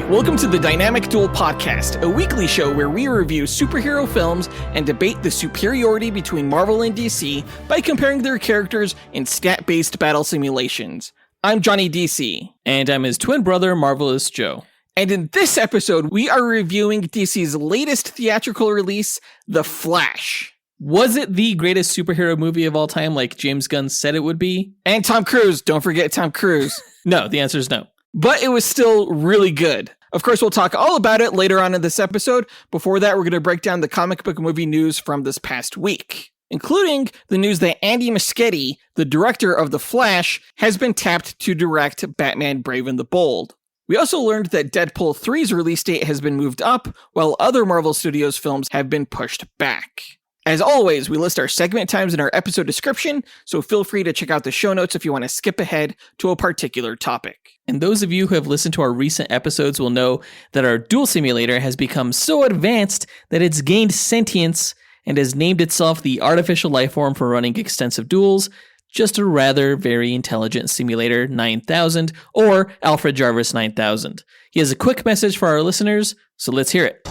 Welcome to the Dynamic Duel Podcast, a weekly show where we review superhero films and debate the superiority between Marvel and DC by comparing their characters in stat-based battle simulations. I'm Johnny DC. And I'm his twin brother, Marvelous Joe. And in this episode, we are reviewing DC's latest theatrical release, The Flash. Was it the greatest superhero movie of all time like James Gunn said it would be? And Tom Cruise. Don't forget Tom Cruise. No, the answer is no. But it was still really good. Of course, we'll talk all about it later on in this episode. Before that, we're going to break down the comic book movie news from this past week, including the news that Andy Muschietti, the director of The Flash, has been tapped to direct Batman Brave and the Bold. We also learned that Deadpool 3's release date has been moved up, while other Marvel Studios films have been pushed back. As always, we list our segment times in our episode description, so feel free to check out the show notes if you want to skip ahead to a particular topic. And those of you who have listened to our recent episodes will know that our duel simulator has become so advanced that it's gained sentience and has named itself the artificial life form for running extensive duels, just a rather very intelligent simulator 9000 or Alfred Jarvis 9000. He has a quick message for our listeners, so let's hear it.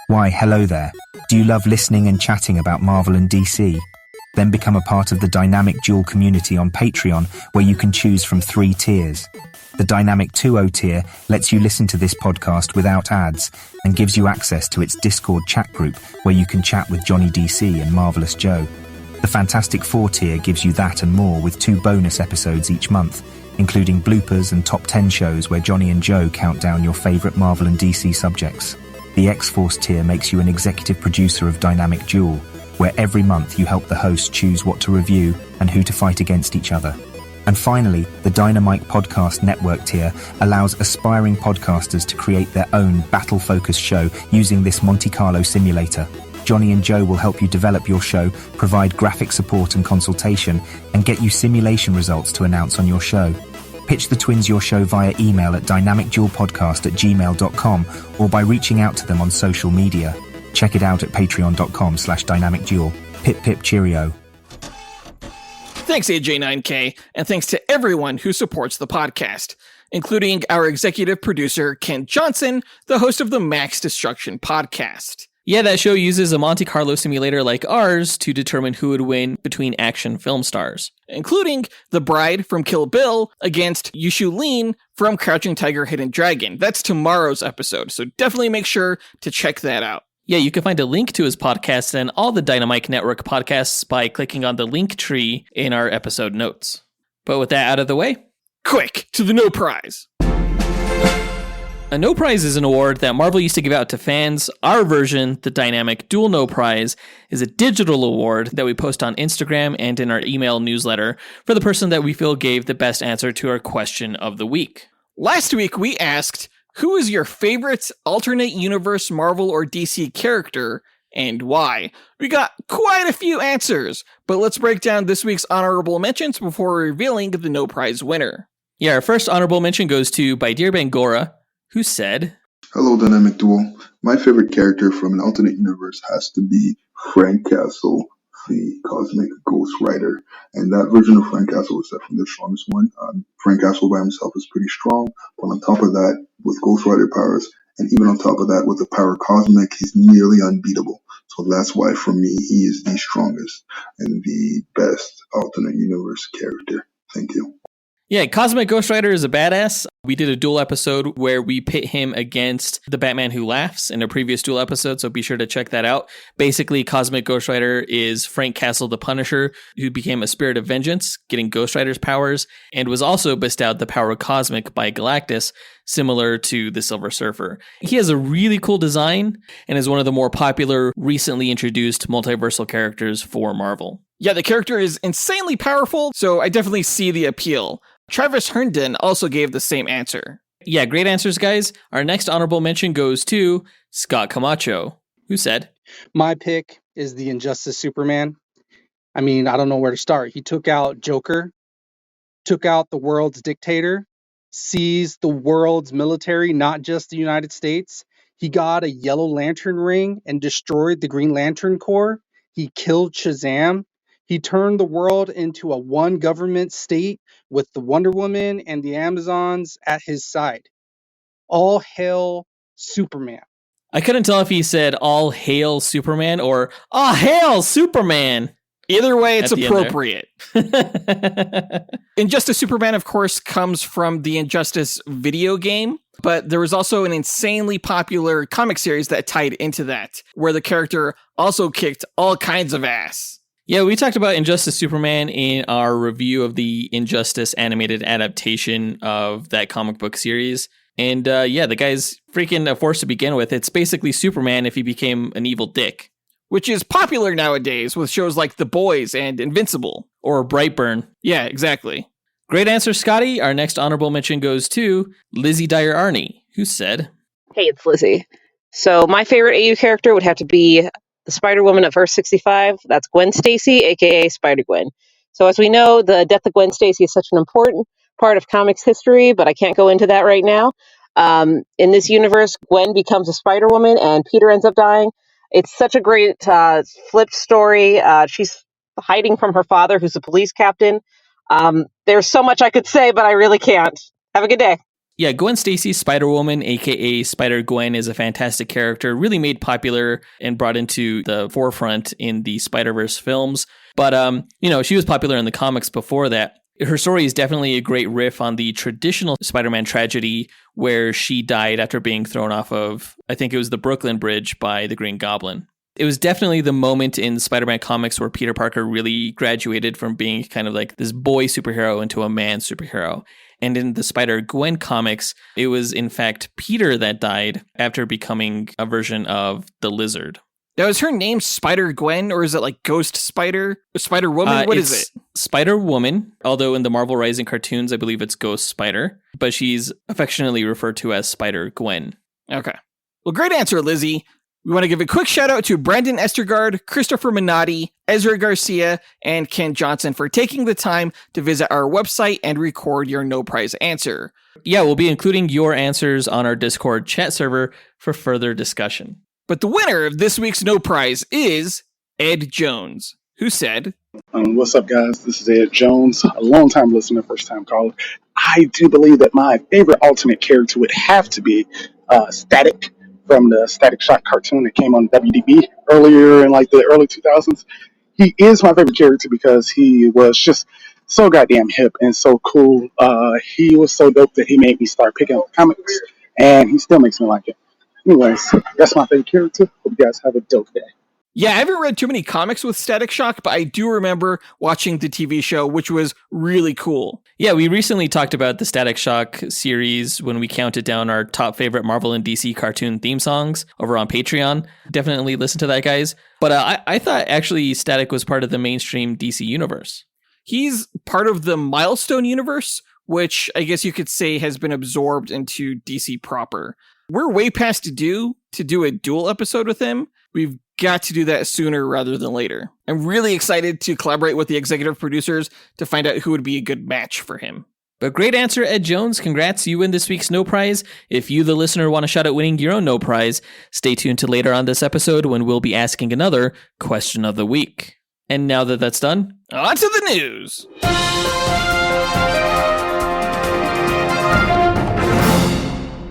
Why, hello there. Do you love listening and chatting about Marvel and DC? Then become a part of the Dynamic Duel community on Patreon, where you can choose from 3 tiers. The Dynamic 2.0 tier lets you listen to this podcast without ads and gives you access to its Discord chat group, where you can chat with Johnny DC and Marvelous Joe. The Fantastic 4 tier gives you that and more with 2 bonus episodes each month, including bloopers and top 10 shows where Johnny and Joe count down your favourite Marvel and DC subjects. The X-Force tier makes you an executive producer of Dynamic Duel, where every month you help the host choose what to review and who to fight against each other. And finally, the Dynamite Podcast Network tier allows aspiring podcasters to create their own battle-focused show using this Monte Carlo simulator. Johnny and Joe will help you develop your show, provide graphic support and consultation, and get you simulation results to announce on your show. Pitch the twins your show via email at dynamicduelpodcast@gmail.com or by reaching out to them on social media. Check it out at patreon.com/dynamicduel. Pip pip cheerio. Thanks AJ9K, and thanks to everyone who supports the podcast, including our executive producer, Ken Johnson, the host of the Max Destruction podcast. Yeah, that show uses a Monte Carlo simulator like ours to determine who would win between action film stars, including the bride from Kill Bill against Yushu Lin from Crouching Tiger, Hidden Dragon. That's tomorrow's episode, so definitely make sure to check that out. Yeah, you can find a link to his podcast and all the Dynamite Network podcasts by clicking on the link tree in our episode notes. But with that out of the way, quick to the no prize. A no prize is an award that Marvel used to give out to fans. Our version, the Dynamic Duel No Prize, is a digital award that we post on Instagram and in our email newsletter for the person that we feel gave the best answer to our question of the week. Last week we asked, who is your favorite alternate universe Marvel or DC character and why? We got quite a few answers, but let's break down this week's honorable mentions before revealing the no prize winner. Yeah, our first honorable mention goes to Baidir Bangora, who said, Hello, Dynamic Duel. My favorite character from an alternate universe has to be Frank Castle, the Cosmic Ghost Rider. And that version of Frank Castle is definitely the strongest one. Frank Castle by himself is pretty strong, but on top of that, with Ghost Rider powers, and even on top of that, with the power Cosmic, he's nearly unbeatable. So that's why, for me, he is the strongest and the best alternate universe character. Thank you. Yeah, Cosmic Ghost Rider is a badass. We did a duel episode where we pit him against the Batman Who Laughs in a previous duel episode, so be sure to check that out. Basically, Cosmic Ghost Rider is Frank Castle the Punisher, who became a spirit of vengeance, getting Ghost Rider's powers, and was also bestowed the power Cosmic by Galactus, similar to the Silver Surfer. He has a really cool design and is one of the more popular, recently introduced multiversal characters for Marvel. Yeah, the character is insanely powerful, so I definitely see the appeal. Travis Herndon also gave the same answer. Yeah, great answers, guys. Our next honorable mention goes to Scott Camacho, who said, My pick is the Injustice Superman. I mean, I don't know where to start. He took out Joker, took out the world's dictator, seized the world's military, not just the United States. He got a Yellow Lantern ring and destroyed the Green Lantern Corps. He killed Shazam. He turned the world into a one government state with the Wonder Woman and the Amazons at his side. All hail Superman. I couldn't tell if he said all hail Superman or all hail Superman. Either way, it's At the end appropriate. Injustice Superman, of course, comes from the Injustice video game, but there was also an insanely popular comic series that tied into that, where the character also kicked all kinds of ass. Yeah, we talked about Injustice Superman in our review of the Injustice animated adaptation of that comic book series. And yeah, the guy's freaking a force to begin with. It's basically Superman if he became an evil dick. Which is popular nowadays with shows like The Boys and Invincible. Or Brightburn. Yeah, exactly. Great answer, Scotty. Our next honorable mention goes to Lizzie Dyer Arney, who said, Hey, it's Lizzie. So my favorite AU character would have to be the Spider-Woman of verse 65. That's Gwen Stacy, aka Spider-Gwen. So as we know, the death of Gwen Stacy is such an important part of comics history, but I can't go into that right now. In this universe, Gwen becomes a Spider-Woman and Peter ends up dying. It's such a great flipped story. She's hiding from her father, who's a police captain. There's so much I could say, but I really can't. Have a good day. Yeah, Gwen Stacy, Spider-Woman, aka Spider-Gwen, is a fantastic character, really made popular and brought into the forefront in the Spider-Verse films. But, she was popular in the comics before that. Her story is definitely a great riff on the traditional Spider-Man tragedy where she died after being thrown off of, I think it was the Brooklyn Bridge by the Green Goblin. It was definitely the moment in Spider-Man comics where Peter Parker really graduated from being kind of like this boy superhero into a man superhero. And in the Spider-Gwen comics, it was in fact Peter that died after becoming a version of the Lizard. Now, is her name Spider-Gwen, or is it like Ghost Spider? Spider-Woman? What is it? Spider-Woman, although in the Marvel Rising cartoons, I believe it's Ghost Spider, but she's affectionately referred to as Spider-Gwen. Okay. Well, great answer, Lizzie. We want to give a quick shout out to Brandon Estergard, Christopher Minotti, Ezra Garcia, and Ken Johnson for taking the time to visit our website and record your no prize answer. Yeah, we'll be including your answers on our Discord chat server for further discussion. But the winner of this week's no prize is Ed Jones, who said, What's up, guys? This is Ed Jones, a long-time listener, first-time caller. I do believe that my favorite alternate character would have to be Static from the Static Shock cartoon that came on WDB earlier in like the early 2000s. He is my favorite character because he was just so goddamn hip and so cool. He was so dope that he made me start picking up comics, and he still makes me like it. Anyways, that's my favorite character. Hope you guys have a dope day. Yeah, I haven't read too many comics with Static Shock, but I do remember watching the TV show, which was really cool. Yeah, we recently talked about the Static Shock series when we counted down our top favorite Marvel and DC cartoon theme songs over on Patreon. Definitely listen to that, guys. But I thought actually Static was part of the mainstream DC universe. He's part of the Milestone universe, which I guess you could say has been absorbed into DC proper. We're way past due to do a dual episode with him. We've got to do that sooner rather than later. I'm really excited to collaborate with the executive producers to find out who would be a good match for him. But great answer, Ed Jones. Congrats, you win this week's No Prize. If you, the listener, want a shot at winning your own No Prize, stay tuned to later on this episode when we'll be asking another question of the week. And now that that's done, on to the news.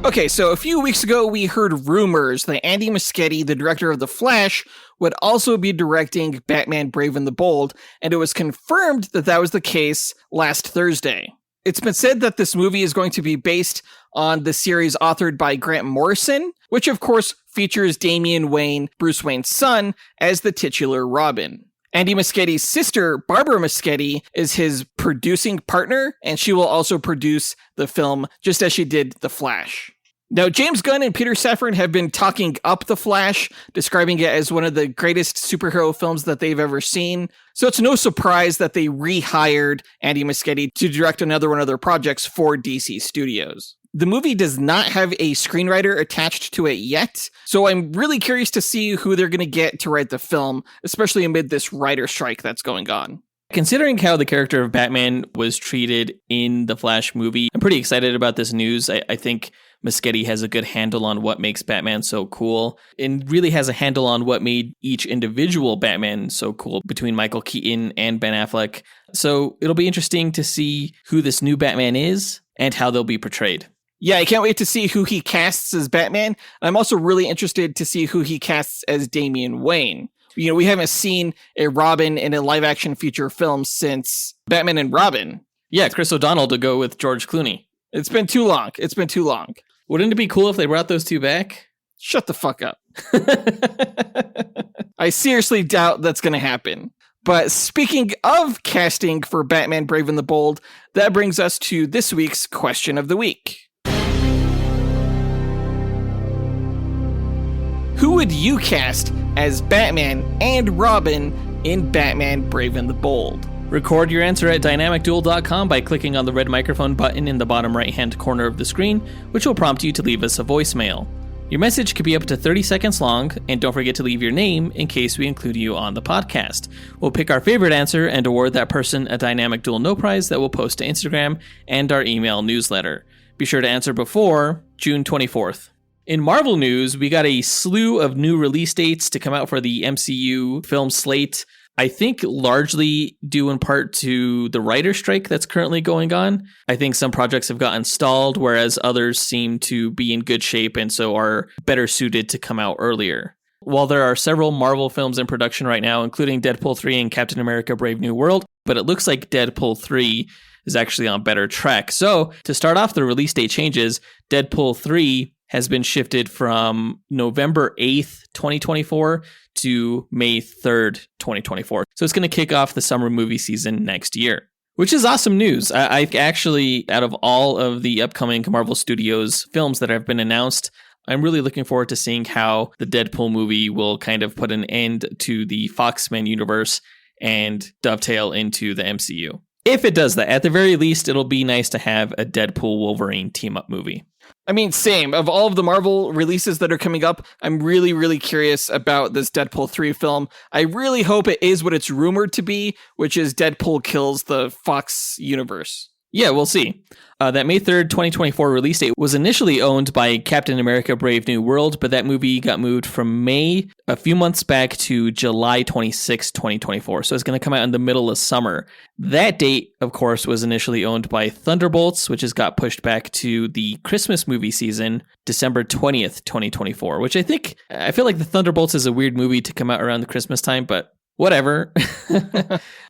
Okay, so a few weeks ago, we heard rumors that Andy Muschietti, the director of The Flash, would also be directing Batman Brave and the Bold, and it was confirmed that that was the case last Thursday. It's been said that this movie is going to be based on the series authored by Grant Morrison, which of course features Damian Wayne, Bruce Wayne's son, as the titular Robin. Andy Muschietti's sister, Barbara Muschietti, is his producing partner, and she will also produce the film just as she did The Flash. Now, James Gunn and Peter Safran have been talking up The Flash, describing it as one of the greatest superhero films that they've ever seen. So it's no surprise that they rehired Andy Muschietti to direct another one of their projects for DC Studios. The movie does not have a screenwriter attached to it yet, so I'm really curious to see who they're going to get to write the film, especially amid this writer strike that's going on. Considering how the character of Batman was treated in the Flash movie, I'm pretty excited about this news. I think Muschietti has a good handle on what makes Batman so cool, and really has a handle on what made each individual Batman so cool between Michael Keaton and Ben Affleck. So it'll be interesting to see who this new Batman is and how they'll be portrayed. Yeah, I can't wait to see who he casts as Batman. I'm also really interested to see who he casts as Damian Wayne. We haven't seen a Robin in a live-action feature film since Batman and Robin. Yeah, Chris O'Donnell to go with George Clooney. It's been too long. Wouldn't it be cool if they brought those two back? Shut the fuck up. I seriously doubt that's going to happen. But speaking of casting for Batman Brave and the Bold, that brings us to this week's question of the week. Who would you cast as Batman and Robin in Batman Brave and the Bold? Record your answer at dynamicduel.com by clicking on the red microphone button in the bottom right-hand corner of the screen, which will prompt you to leave us a voicemail. Your message could be up to 30 seconds long, and don't forget to leave your name in case we include you on the podcast. We'll pick our favorite answer and award that person a Dynamic Duel No Prize that we'll post to Instagram and our email newsletter. Be sure to answer before June 24th. In Marvel news, we got a slew of new release dates to come out for the MCU film slate. I think largely due in part to the writer's strike that's currently going on. I think some projects have gotten stalled, whereas others seem to be in good shape and so are better suited to come out earlier. While there are several Marvel films in production right now, including Deadpool 3 and Captain America Brave New World, but it looks like Deadpool 3 is actually on better track. So to start off the release date changes, Deadpool 3 has been shifted from November 8th, 2024 to May 3rd, 2024. So it's going to kick off the summer movie season next year, which is awesome news. I actually, out of all of the upcoming Marvel Studios films that have been announced, I'm really looking forward to seeing how the Deadpool movie will kind of put an end to the Foxman universe and dovetail into the MCU. If it does that, at the very least, it'll be nice to have a Deadpool Wolverine team-up movie. I mean, same. Of all of the Marvel releases that are coming up, I'm really, really curious about this Deadpool 3 film. I really hope it is what it's rumored to be, which is Deadpool kills the Fox universe. Yeah, we'll see. That May 3rd, 2024 release date was initially owned by Captain America Brave New World, but that movie got moved from May a few months back to July 26, 2024. So it's going to come out in the middle of summer. That date, of course, was initially owned by Thunderbolts, which has got pushed back to the Christmas movie season, December 20th, 2024, which I feel like the Thunderbolts is a weird movie to come out around the Christmas time, but whatever.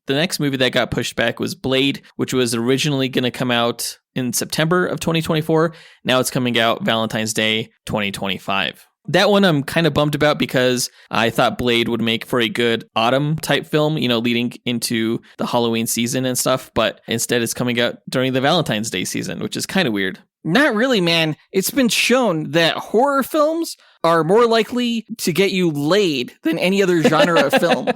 The next movie that got pushed back was Blade, which was originally going to come out in September of 2024. Now it's coming out Valentine's Day 2025. That one I'm kind of bummed about because I thought Blade would make for a good autumn type film, leading into the Halloween season and stuff. But instead it's coming out during the Valentine's Day season, which is kind of weird. Not really, man. It's been shown that horror films are more likely to get you laid than any other genre of film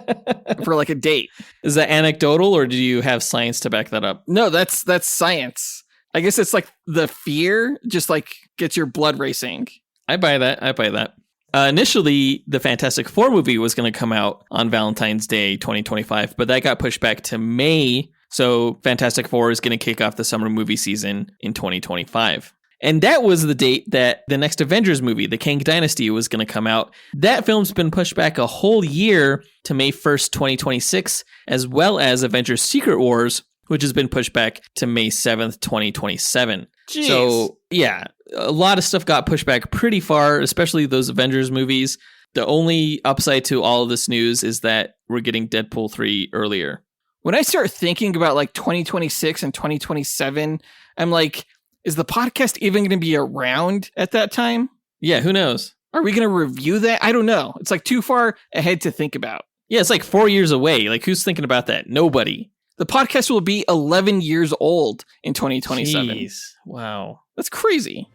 for like a date. Is that anecdotal or do you have science to back that up? No, that's science. I guess it's like the fear just like gets your blood racing. I buy that. Initially, the Fantastic Four movie was going to come out on Valentine's Day 2025, but that got pushed back to May. So Fantastic Four is going to kick off the summer movie season in 2025. And that was the date that the next Avengers movie, The Kang Dynasty, was going to come out. That film's been pushed back a whole year to May 1st, 2026, as well as Avengers Secret Wars, which has been pushed back to May 7th, 2027. Jeez. So, yeah, a lot of stuff got pushed back pretty far, especially those Avengers movies. The only upside to all of this news is that we're getting Deadpool 3 earlier. When I start thinking about like 2026 and 2027, I'm like, is the podcast even going to be around at that time? Yeah, who knows? Are we going to review that? I don't know. It's like too far ahead to think about. Yeah, it's like 4 years away. Like, who's thinking about that? Nobody. The podcast will be 11 years old in 2027. Jeez. Wow. That's crazy.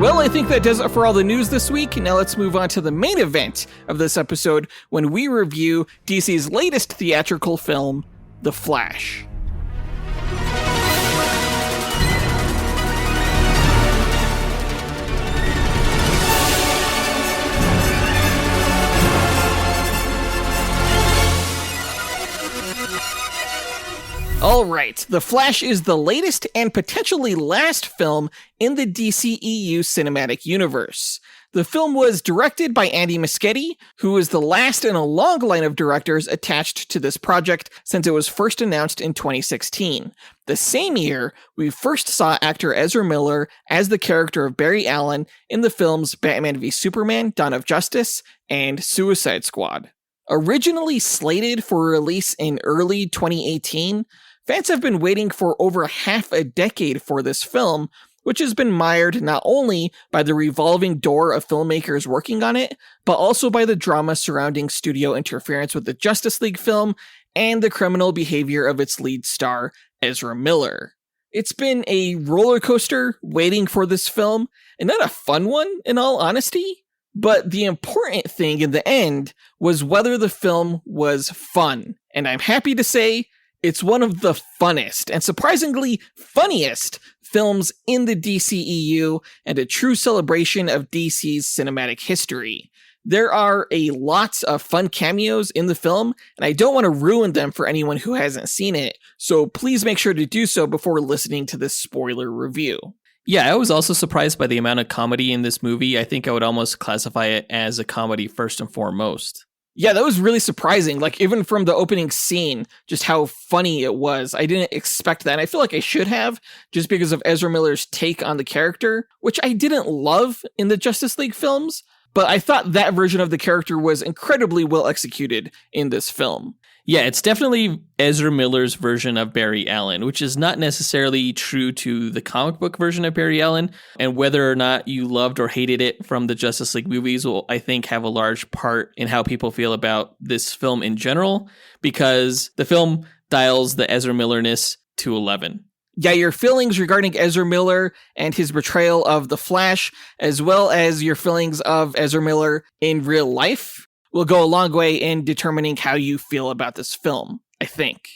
Well, I think that does it for all the news this week. Now let's move on to the main event of this episode when we review DC's latest theatrical film, The Flash. All right, The Flash is the latest and potentially last film in the DCEU cinematic universe. The film was directed by Andy Muschietti, who is the last in a long line of directors attached to this project since it was first announced in 2016. The same year, we first saw actor Ezra Miller as the character of Barry Allen in the films Batman v Superman: Dawn of Justice and Suicide Squad. Originally slated for release in early 2018, fans have been waiting for over half a decade for this film, which has been mired not only by the revolving door of filmmakers working on it, but also by the drama surrounding studio interference with the Justice League film and the criminal behavior of its lead star, Ezra Miller. It's been a roller coaster waiting for this film, and not a fun one, in all honesty. But the important thing in the end was whether the film was fun. And I'm happy to say it's one of the funnest and surprisingly funniest films in the DCEU and a true celebration of DC's cinematic history. There are a lot of fun cameos in the film, and I don't want to ruin them for anyone who hasn't seen it, so please make sure to do so before listening to this spoiler review. Yeah, I was also surprised by the amount of comedy in this movie. I think I would almost classify it as a comedy first and foremost. Yeah, that was really surprising. Like, even from the opening scene, just how funny it was. I didn't expect that. And I feel like I should have, just because of Ezra Miller's take on the character, which I didn't love in the Justice League films, but I thought that version of the character was incredibly well executed in this film. Yeah, it's definitely Ezra Miller's version of Barry Allen, which is not necessarily true to the comic book version of Barry Allen. And whether or not you loved or hated it from the Justice League movies will, I think, have a large part in how people feel about this film in general, because the film dials the Ezra Miller-ness to 11. Yeah, your feelings regarding Ezra Miller and his portrayal of the Flash, as well as your feelings of Ezra Miller in real life, will go a long way in determining how you feel about this film, I think.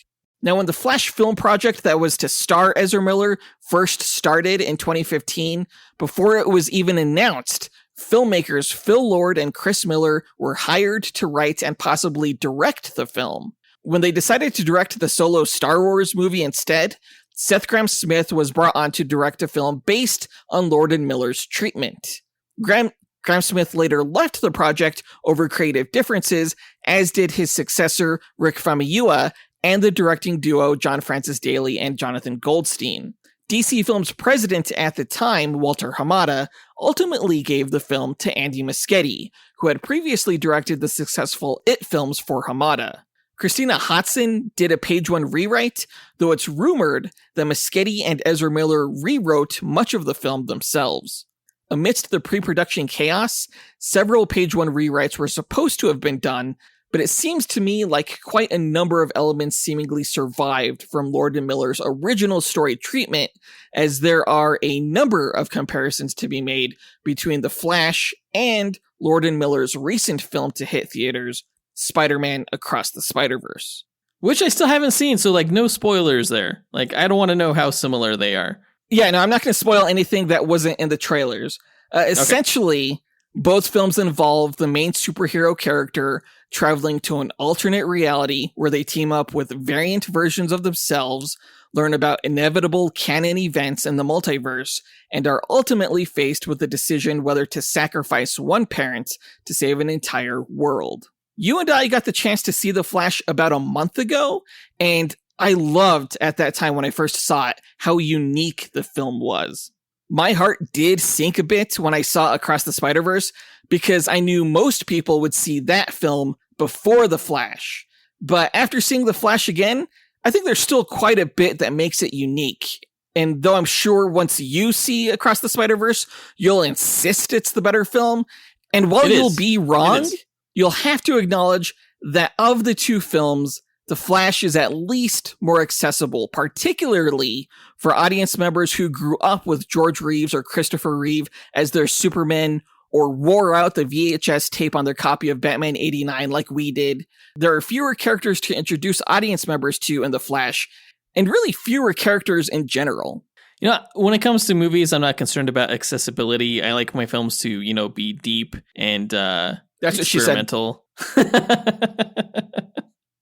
Now, when the Flash film project that was to star Ezra Miller first started in 2015, before it was even announced, filmmakers Phil Lord and Chris Miller were hired to write and possibly direct the film. When they decided to direct the solo Star Wars movie instead, Seth Grahame-Smith was brought on to direct a film based on Lord and Miller's treatment. Grahame-Smith later left the project over creative differences, as did his successor, Rick Famuyiwa, and the directing duo John Francis Daley and Jonathan Goldstein. DC Films president at the time, Walter Hamada, ultimately gave the film to Andy Muschietti, who had previously directed the successful It films for Hamada. Christina Hodson did a page one rewrite, though it's rumored that Muschietti and Ezra Miller rewrote much of the film themselves. Amidst the pre-production chaos, several page one rewrites were supposed to have been done, but it seems to me like quite a number of elements seemingly survived from Lord and Miller's original story treatment, as there are a number of comparisons to be made between The Flash and Lord and Miller's recent film to hit theaters, Spider-Man Across the Spider-Verse. Which I still haven't seen, so no spoilers there. I don't want to know how similar they are. Yeah, no, I'm not going to spoil anything that wasn't in the trailers. Essentially, both films involve the main superhero character traveling to an alternate reality where they team up with variant versions of themselves, learn about inevitable canon events in the multiverse, and are ultimately faced with the decision whether to sacrifice one parent to save an entire world. You and I got the chance to see The Flash about a month ago, and I loved at that time when I first saw it how unique the film was. My heart did sink a bit when I saw Across the Spider-Verse because I knew most people would see that film before The Flash. But after seeing The Flash again, I think there's still quite a bit that makes it unique. And though I'm sure once you see Across the Spider-Verse, you'll insist it's the better film. And while you'll be wrong, you'll have to acknowledge that of the two films, The Flash is at least more accessible, particularly for audience members who grew up with George Reeves or Christopher Reeve as their Superman, or wore out the VHS tape on their copy of Batman 89 like we did. There are fewer characters to introduce audience members to in The Flash, and really fewer characters in general. You know, when it comes to movies, I'm not concerned about accessibility. I like my films to, be deep and That's experimental. What she said.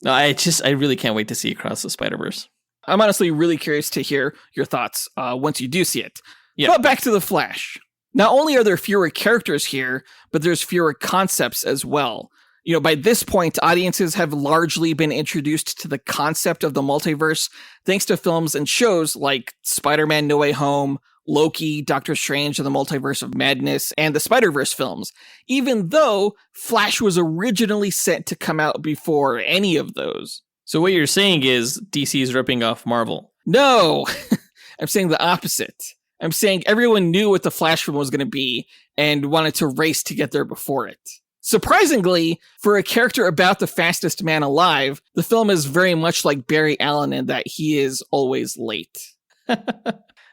No, I really can't wait to see Across the Spider-Verse. I'm honestly really curious to hear your thoughts once you do see it. Yeah. But back to The Flash. Not only are there fewer characters here, but there's fewer concepts as well. By this point, audiences have largely been introduced to the concept of the multiverse thanks to films and shows like Spider-Man No Way Home, Loki, Doctor Strange and the Multiverse of Madness, and the Spider-Verse films, even though Flash was originally set to come out before any of those. So what you're saying is DC is ripping off Marvel. No, I'm saying the opposite. I'm saying everyone knew what the Flash film was going to be and wanted to race to get there before it. Surprisingly, for a character about the fastest man alive, the film is very much like Barry Allen in that he is always late.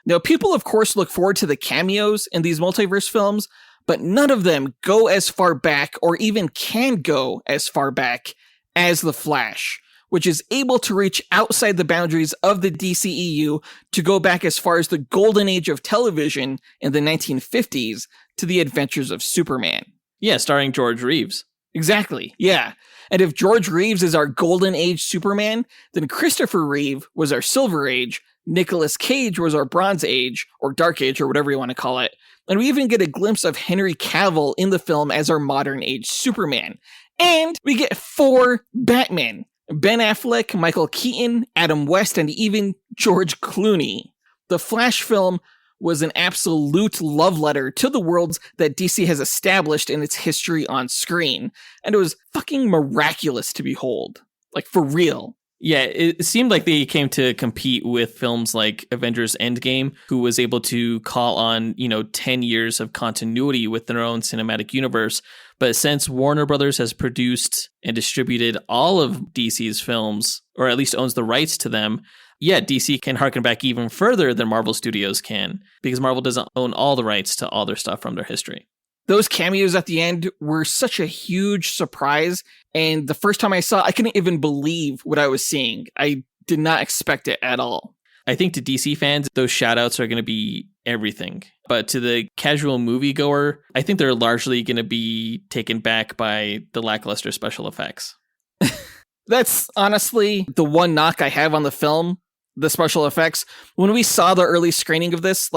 Now, people of course look forward to the cameos in these multiverse films, but none of them go as far back or even can go as far back as The Flash, which is able to reach outside the boundaries of the DCEU to go back as far as the golden age of television in the 1950s to the adventures of Superman. Yeah, starring George Reeves. Exactly, yeah. And if George Reeves is our golden age Superman, then Christopher Reeve was our silver age, Nicolas Cage was our bronze age, or dark age, or whatever you want to call it. And we even get a glimpse of Henry Cavill in the film as our modern age Superman. And we get 4 Batmen: Ben Affleck, Michael Keaton, Adam West, and even George Clooney. The Flash film was an absolute love letter to the worlds that DC has established in its history on screen. And it was fucking miraculous to behold. Like, for real. Yeah, it seemed like they came to compete with films like Avengers Endgame, who was able to call on, 10 years of continuity with their own cinematic universe. But since Warner Brothers has produced and distributed all of DC's films, or at least owns the rights to them, yeah, DC can harken back even further than Marvel Studios can, because Marvel doesn't own all the rights to all their stuff from their history. Those cameos at the end were such a huge surprise, and the first time I saw it, I couldn't even believe what I was seeing. I did not expect it at all. I think to DC fans, those shoutouts are going to be everything. But to the casual moviegoer, I think they're largely going to be taken back by the lackluster special effects. That's honestly the one knock I have on the film, the special effects. When we saw the early screening of this,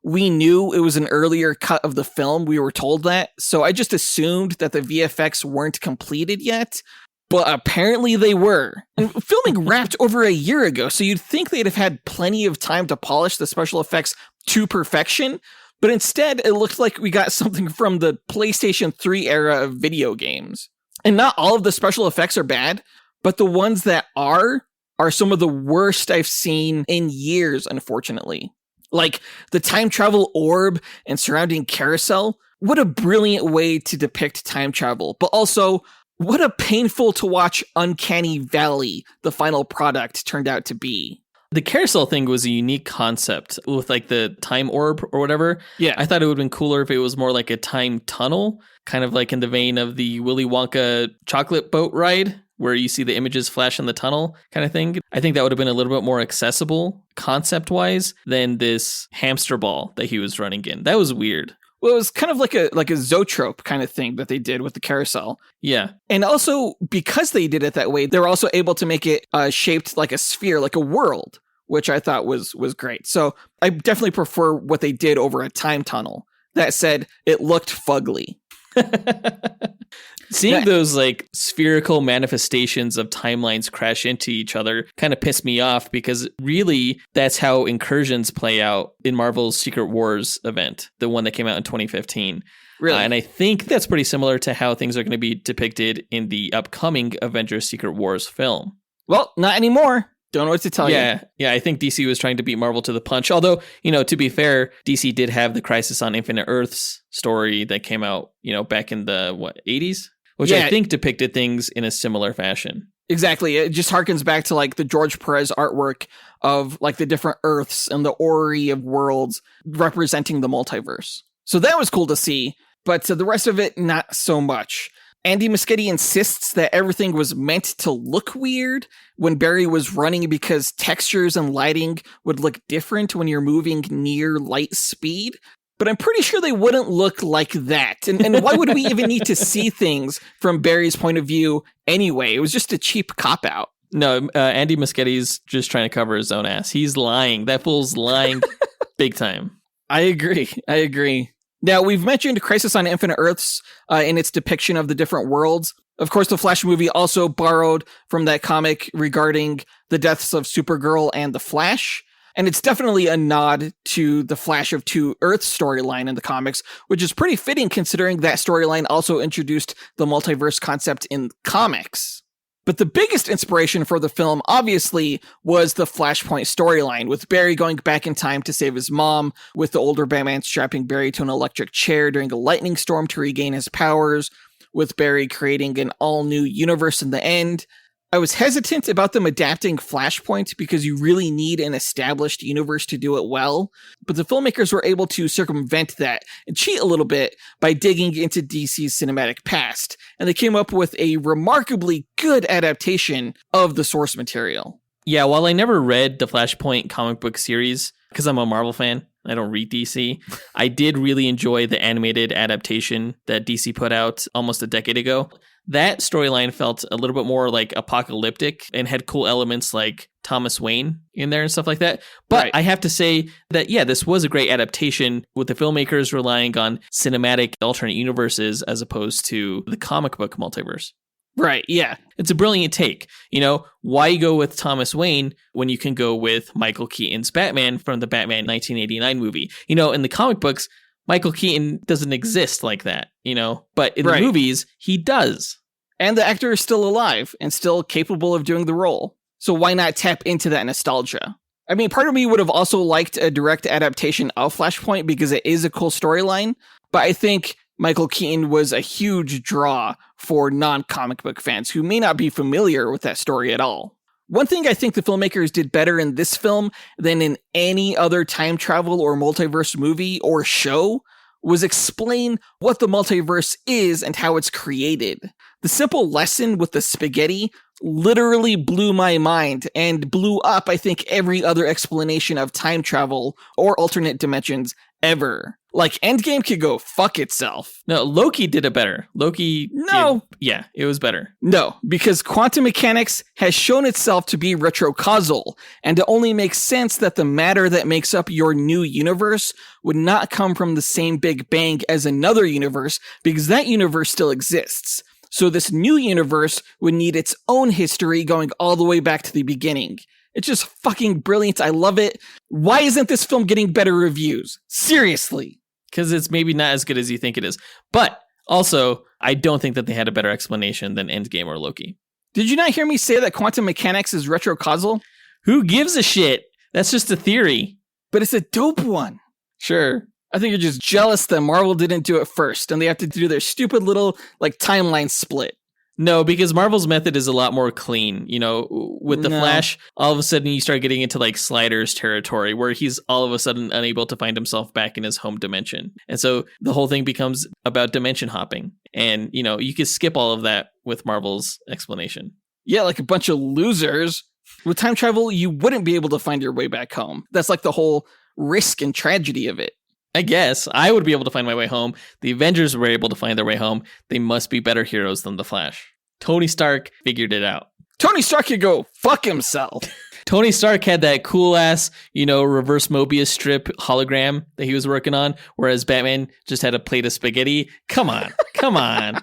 we knew it was an earlier cut of the film. We were told that. So I just assumed that the VFX weren't completed yet. But apparently they were. And filming wrapped over a year ago, so you'd think they'd have had plenty of time to polish the special effects to perfection. But instead, it looked like we got something from the PlayStation 3 era of video games. And not all of the special effects are bad, but the ones that are some of the worst I've seen in years, unfortunately. Like the time travel orb and surrounding carousel. What a brilliant way to depict time travel, but also what a painful to watch Uncanny Valley the final product turned out to be. The carousel thing was a unique concept with the time orb or whatever. Yeah. I thought it would have been cooler if it was more like a time tunnel, kind of like in the vein of the Willy Wonka chocolate boat ride, where you see the images flash in the tunnel kind of thing. I think that would have been a little bit more accessible concept-wise than this hamster ball that he was running in. That was weird. Well, it was kind of like a zoetrope kind of thing that they did with the carousel. Yeah. And also, because they did it that way, they were also able to make it shaped like a sphere, like a world, which I thought was great. So I definitely prefer what they did over a time tunnel. That said, it looked fugly. Seeing those spherical manifestations of timelines crash into each other kind of pissed me off, because really that's how incursions play out in Marvel's Secret Wars event, the one that came out in 2015. Really? And I think that's pretty similar to how things are going to be depicted in the upcoming Avengers Secret Wars film. Well, not anymore. Don't know what to tell you. Yeah, I think DC was trying to beat Marvel to the punch. Although, to be fair, DC did have the Crisis on Infinite Earths story that came out, back in the, 80s? Which I think depicted things in a similar fashion. Exactly. It just harkens back to the George Perez artwork of the different Earths and the orrery of worlds representing the multiverse. So that was cool to see, but the rest of it, not so much. Andy Muschietti insists that everything was meant to look weird when Barry was running because textures and lighting would look different when you're moving near light speed. But I'm pretty sure they wouldn't look like that. And why would we even need to see things from Barry's point of view anyway? It was just a cheap cop-out. No, Andy Muschietti's just trying to cover his own ass. He's lying. That fool's lying big time. I agree. Now, we've mentioned Crisis on Infinite Earths in its depiction of the different worlds. Of course, the Flash movie also borrowed from that comic regarding the deaths of Supergirl and the Flash. And it's definitely a nod to the Flash of Two Earths storyline in the comics, which is pretty fitting considering that storyline also introduced the multiverse concept in comics. But the biggest inspiration for the film, obviously, was the Flashpoint storyline, with Barry going back in time to save his mom, with the older Batman strapping Barry to an electric chair during a lightning storm to regain his powers, with Barry creating an all-new universe in the end. I was hesitant about them adapting Flashpoint because you really need an established universe to do it well, but the filmmakers were able to circumvent that and cheat a little bit by digging into DC's cinematic past, and they came up with a remarkably good adaptation of the source material. Yeah, while I never read the Flashpoint comic book series, because I'm a Marvel fan, I don't read DC, I did really enjoy the animated adaptation that DC put out almost a decade ago. That storyline felt a little bit more like apocalyptic and had cool elements like Thomas Wayne in there and stuff like that. But Right. I have to say that, yeah, this was a great adaptation with the filmmakers relying on cinematic alternate universes as opposed to the comic book multiverse. Right, yeah. It's a brilliant take. You know, why go with Thomas Wayne when you can go with Michael Keaton's Batman from the Batman 1989 movie? You know, in the comic books, Michael Keaton doesn't exist like that, you know, but in the Right. movies, he does. And the actor is still alive and still capable of doing the role. So why not tap into that nostalgia? I mean, part of me would have also liked a direct adaptation of Flashpoint because it is a cool storyline, but I think Michael Keaton was a huge draw for non-comic book fans who may not be familiar with that story at all. One thing I think the filmmakers did better in this film than in any other time travel or multiverse movie or show was explain what the multiverse is and how it's created. The simple lesson with the spaghetti literally blew my mind and blew up, I think, every other explanation of time travel or alternate dimensions ever. Like, Endgame could go fuck itself. No, Loki did it better. No. Yeah, it was better. No, because quantum mechanics has shown itself to be retrocausal, and it only makes sense that the matter that makes up your new universe would not come from the same Big Bang as another universe, because that universe still exists. So this new universe would need its own history going all the way back to the beginning. It's just fucking brilliant. I love it. Why isn't this film getting better reviews? Seriously. Because it's maybe not as good as you think it is. But also, I don't think that they had a better explanation than Endgame or Loki. Did you not hear me say that quantum mechanics is retrocausal? Who gives a shit? That's just a theory. But it's a dope one. Sure. I think you're just jealous that Marvel didn't do it first, and they have to do their stupid little, timeline split. No, because Marvel's method is a lot more clean. You know, with the No. Flash, all of a sudden you start getting into Sliders territory where he's all of a sudden unable to find himself back in his home dimension. And so the whole thing becomes about dimension hopping. And, you know, you could skip all of that with Marvel's explanation. Yeah, like a bunch of losers. With time travel, you wouldn't be able to find your way back home. That's like the whole risk and tragedy of it. I guess I would be able to find my way home. The Avengers were able to find their way home. They must be better heroes than the Flash. Tony Stark figured it out. Tony Stark could go fuck himself. Tony Stark had that cool ass, you know, reverse Mobius strip hologram that he was working on, whereas Batman just had a plate of spaghetti. Come on. Come on.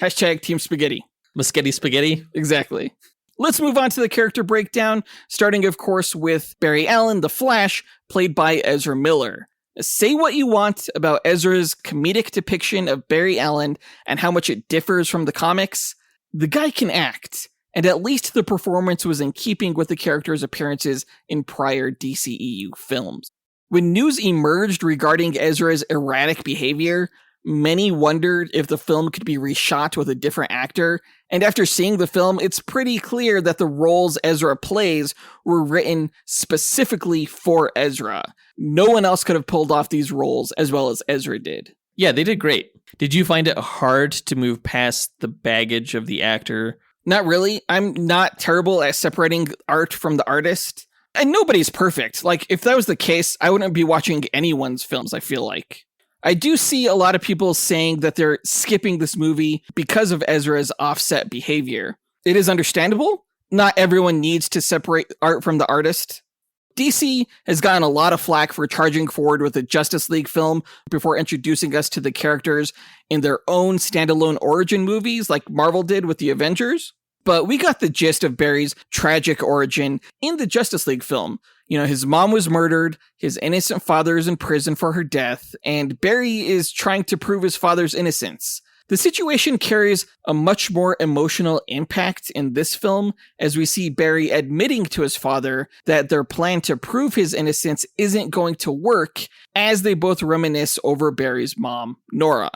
Hashtag Team Spaghetti. Muschietti spaghetti. Exactly. Let's move on to the character breakdown, starting, of course, with Barry Allen, the Flash, played by Ezra Miller. Say what you want about Ezra's comedic depiction of Barry Allen and how much it differs from the comics. The guy can act, and at least the performance was in keeping with the character's appearances in prior DCEU films. When news emerged regarding Ezra's erratic behavior, many wondered if the film could be reshot with a different actor, and after seeing the film, it's pretty clear that the roles Ezra plays were written specifically for Ezra. No one else could have pulled off these roles as well as Ezra did. Yeah, they did great. Did you find it hard to move past the baggage of the actor? Not really. I'm not terrible at separating art from the artist. And nobody's perfect. Like, if that was the case, I wouldn't be watching anyone's films, I feel like. I do see a lot of people saying that they're skipping this movie because of Ezra's offset behavior. It is understandable. Not everyone needs to separate art from the artist. DC has gotten a lot of flack for charging forward with a Justice League film before introducing us to the characters in their own standalone origin movies like Marvel did with the Avengers. But we got the gist of Barry's tragic origin in the Justice League film. You know, his mom was murdered, his innocent father is in prison for her death, and Barry is trying to prove his father's innocence. The situation carries a much more emotional impact in this film as we see Barry admitting to his father that their plan to prove his innocence isn't going to work as they both reminisce over Barry's mom, Nora.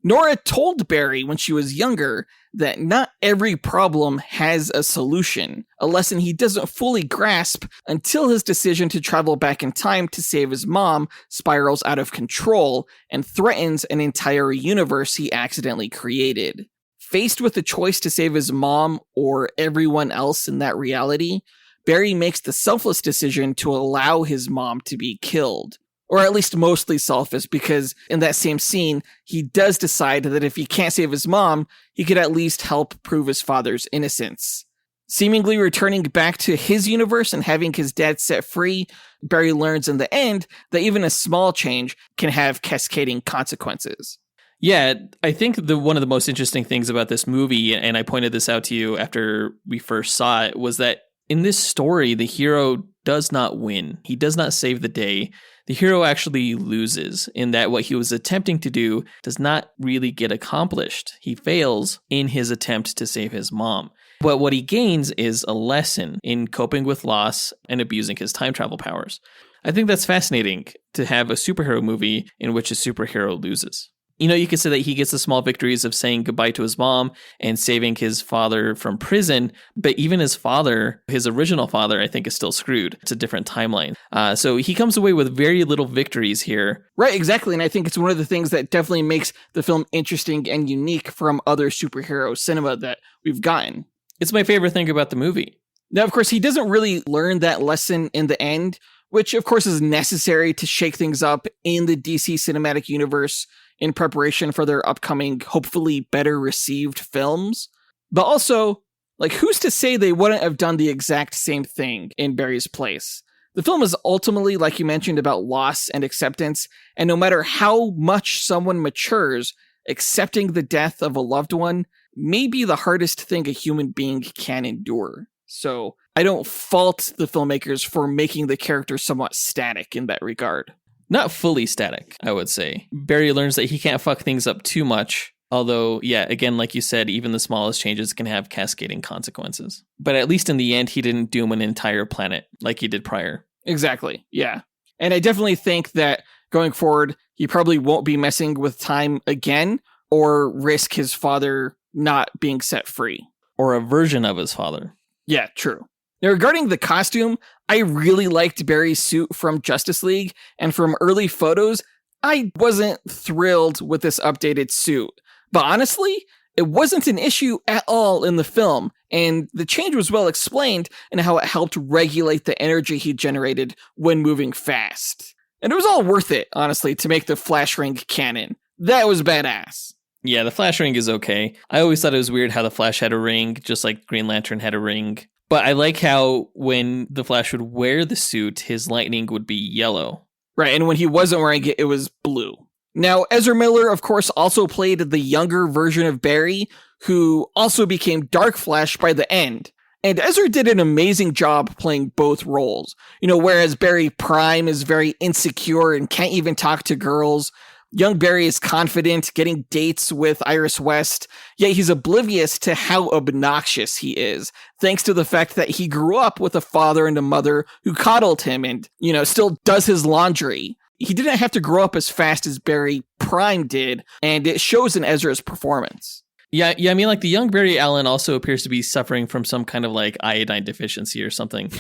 Nora told Barry when she was younger that not every problem has a solution, a lesson he doesn't fully grasp until his decision to travel back in time to save his mom spirals out of control and threatens an entire universe he accidentally created. Faced with the choice to save his mom or everyone else in that reality, Barry makes the selfless decision to allow his mom to be killed. Or at least mostly selfish, because in that same scene, he does decide that if he can't save his mom, he could at least help prove his father's innocence. Seemingly returning back to his universe and having his dad set free, Barry learns in the end that even a small change can have cascading consequences. Yeah, I think one of the most interesting things about this movie, and I pointed this out to you after we first saw it, was that in this story, the hero does not win. He does not save the day. The hero actually loses in that what he was attempting to do does not really get accomplished. He fails in his attempt to save his mom. But what he gains is a lesson in coping with loss and abusing his time travel powers. I think that's fascinating to have a superhero movie in which a superhero loses. You know, you could say that he gets the small victories of saying goodbye to his mom and saving his father from prison, but even his father, his original father, I think is still screwed. It's a different timeline. So he comes away with very little victories here. Right, exactly. And I think it's one of the things that definitely makes the film interesting and unique from other superhero cinema that we've gotten. It's my favorite thing about the movie. Now, of course, he doesn't really learn that lesson in the end, which of course is necessary to shake things up in the DC cinematic universe in preparation for their upcoming, hopefully better received films. But also, like, who's to say they wouldn't have done the exact same thing in Barry's place? The film is ultimately, like you mentioned, about loss and acceptance, and no matter how much someone matures, accepting the death of a loved one may be the hardest thing a human being can endure. So I don't fault the filmmakers for making the character somewhat static in that regard. Not fully static, I would say. Barry learns that he can't fuck things up too much. Although, yeah, again, like you said, even the smallest changes can have cascading consequences. But at least in the end, he didn't doom an entire planet like he did prior. Exactly, yeah. And I definitely think that going forward, he probably won't be messing with time again or risk his father not being set free. Or a version of his father. Yeah, true. Now, regarding the costume, I really liked Barry's suit from Justice League, and from early photos, I wasn't thrilled with this updated suit. But honestly, it wasn't an issue at all in the film, and the change was well explained in how it helped regulate the energy he generated when moving fast. And it was all worth it, honestly, to make the flash ring canon. That was badass. Yeah, the flash ring is okay. I always thought it was weird how the Flash had a ring, just like Green Lantern had a ring. But I like how when the Flash would wear the suit, his lightning would be yellow. Right, and when he wasn't wearing it, it was blue. Now, Ezra Miller, of course, also played the younger version of Barry, who also became Dark Flash by the end. And Ezra did an amazing job playing both roles. You know, whereas Barry Prime is very insecure and can't even talk to girls, young Barry is confident, getting dates with Iris West, yet he's oblivious to how obnoxious he is, thanks to the fact that he grew up with a father and a mother who coddled him and, you know, still does his laundry. He didn't have to grow up as fast as Barry Prime did, and it shows in Ezra's performance. Yeah, I mean, like, the young Barry Allen also appears to be suffering from some kind of, like, iodine deficiency or something.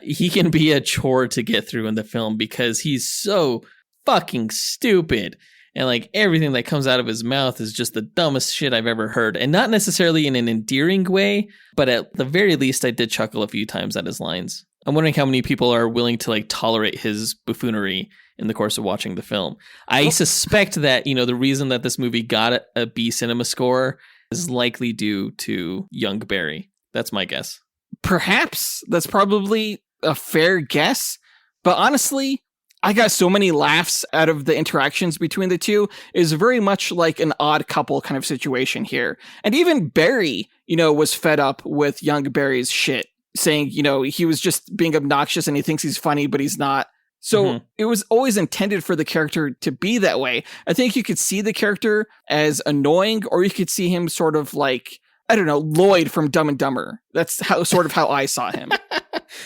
He can be a chore to get through in the film because he's so fucking stupid, and like everything that comes out of his mouth is just the dumbest shit I've ever heard, and not necessarily in an endearing way, but at the very least I did chuckle a few times at his lines. I'm wondering how many people are willing to like tolerate his buffoonery in the course of watching the film. I suspect that, you know, the reason that this movie got a B cinema score is likely due to young Barry. That's my guess. Perhaps that's probably a fair guess. But honestly, I got so many laughs out of the interactions between the two. Is very much like an odd couple kind of situation here. And even Barry, was fed up with young Barry's shit, saying, he was just being obnoxious and he thinks he's funny, but he's not. So it was always intended for the character to be that way. I think you could see the character as annoying, or you could see him sort of like, I don't know, Lloyd from Dumb and Dumber. That's how I saw him.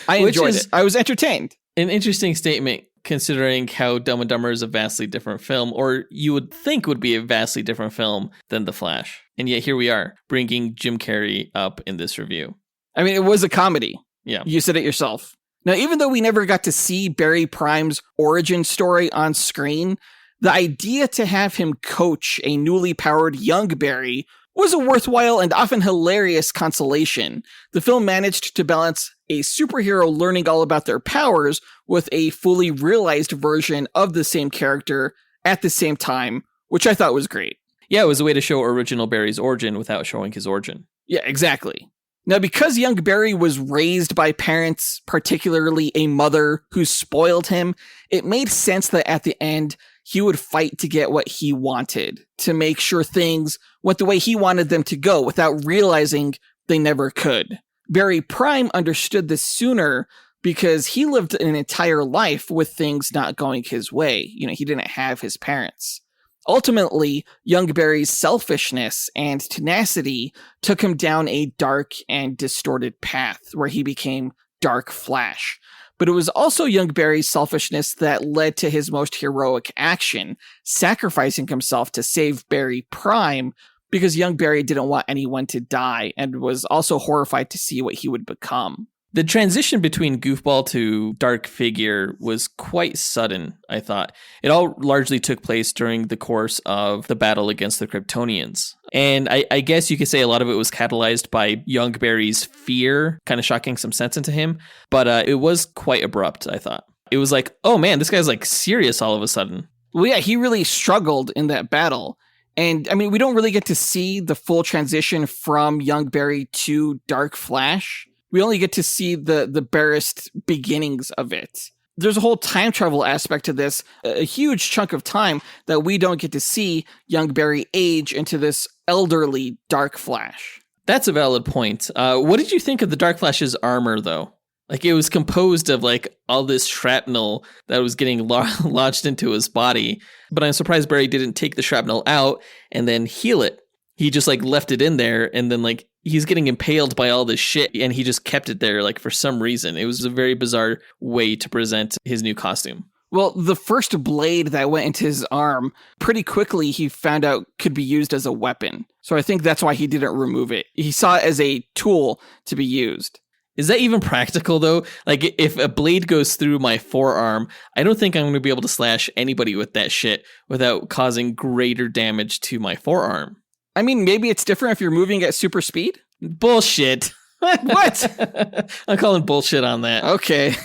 I enjoyed it. I was entertained. An interesting statement, considering how Dumb and Dumber is a vastly different film, or you would think would be a vastly different film than The Flash. And yet here we are, bringing Jim Carrey up in this review. I mean, it was a comedy. Yeah. You said it yourself. Now, even though we never got to see Barry Prime's origin story on screen, the idea to have him coach a newly powered young Barry was a worthwhile and often hilarious consolation. The film managed to balance a superhero learning all about their powers with a fully realized version of the same character at the same time, which I thought was great. Yeah, it was a way to show original Barry's origin without showing his origin. Yeah, exactly. Now, because young Barry was raised by parents, particularly a mother who spoiled him, it made sense that at the end, he would fight to get what he wanted, to make sure things went the way he wanted them to go without realizing they never could. Barry Prime understood this sooner because he lived an entire life with things not going his way. He didn't have his parents. Ultimately, young Barry's selfishness and tenacity took him down a dark and distorted path where he became Dark Flash. But it was also young Barry's selfishness that led to his most heroic action, sacrificing himself to save Barry Prime, because young Barry didn't want anyone to die and was also horrified to see what he would become. The transition between goofball to dark figure was quite sudden, I thought. It all largely took place during the course of the battle against the Kryptonians. And I guess you could say a lot of it was catalyzed by young Barry's fear, kind of shocking some sense into him. But it was quite abrupt, I thought. It was like, oh man, this guy's like serious all of a sudden. Well, yeah, he really struggled in that battle. And I mean, we don't really get to see the full transition from young Barry to Dark Flash. We only get to see the barest beginnings of it. There's a whole time travel aspect to this, a huge chunk of time that we don't get to see young Barry age into this elderly Dark Flash. That's a valid point. What did you think of the Dark Flash's armor, though? Like, it was composed of, like, all this shrapnel that was getting lodged into his body. But I'm surprised Barry didn't take the shrapnel out and then heal it. He just, like, left it in there, and then, like, he's getting impaled by all this shit, and he just kept it there, like, for some reason. It was a very bizarre way to present his new costume. Well, the first blade that went into his arm, pretty quickly he found out could be used as a weapon. So I think that's why he didn't remove it. He saw it as a tool to be used. Is that even practical, though? Like, if a blade goes through my forearm, I don't think I'm going to be able to slash anybody with that shit without causing greater damage to my forearm. I mean, maybe it's different if you're moving at super speed? Bullshit. What? I'm calling bullshit on that. Okay.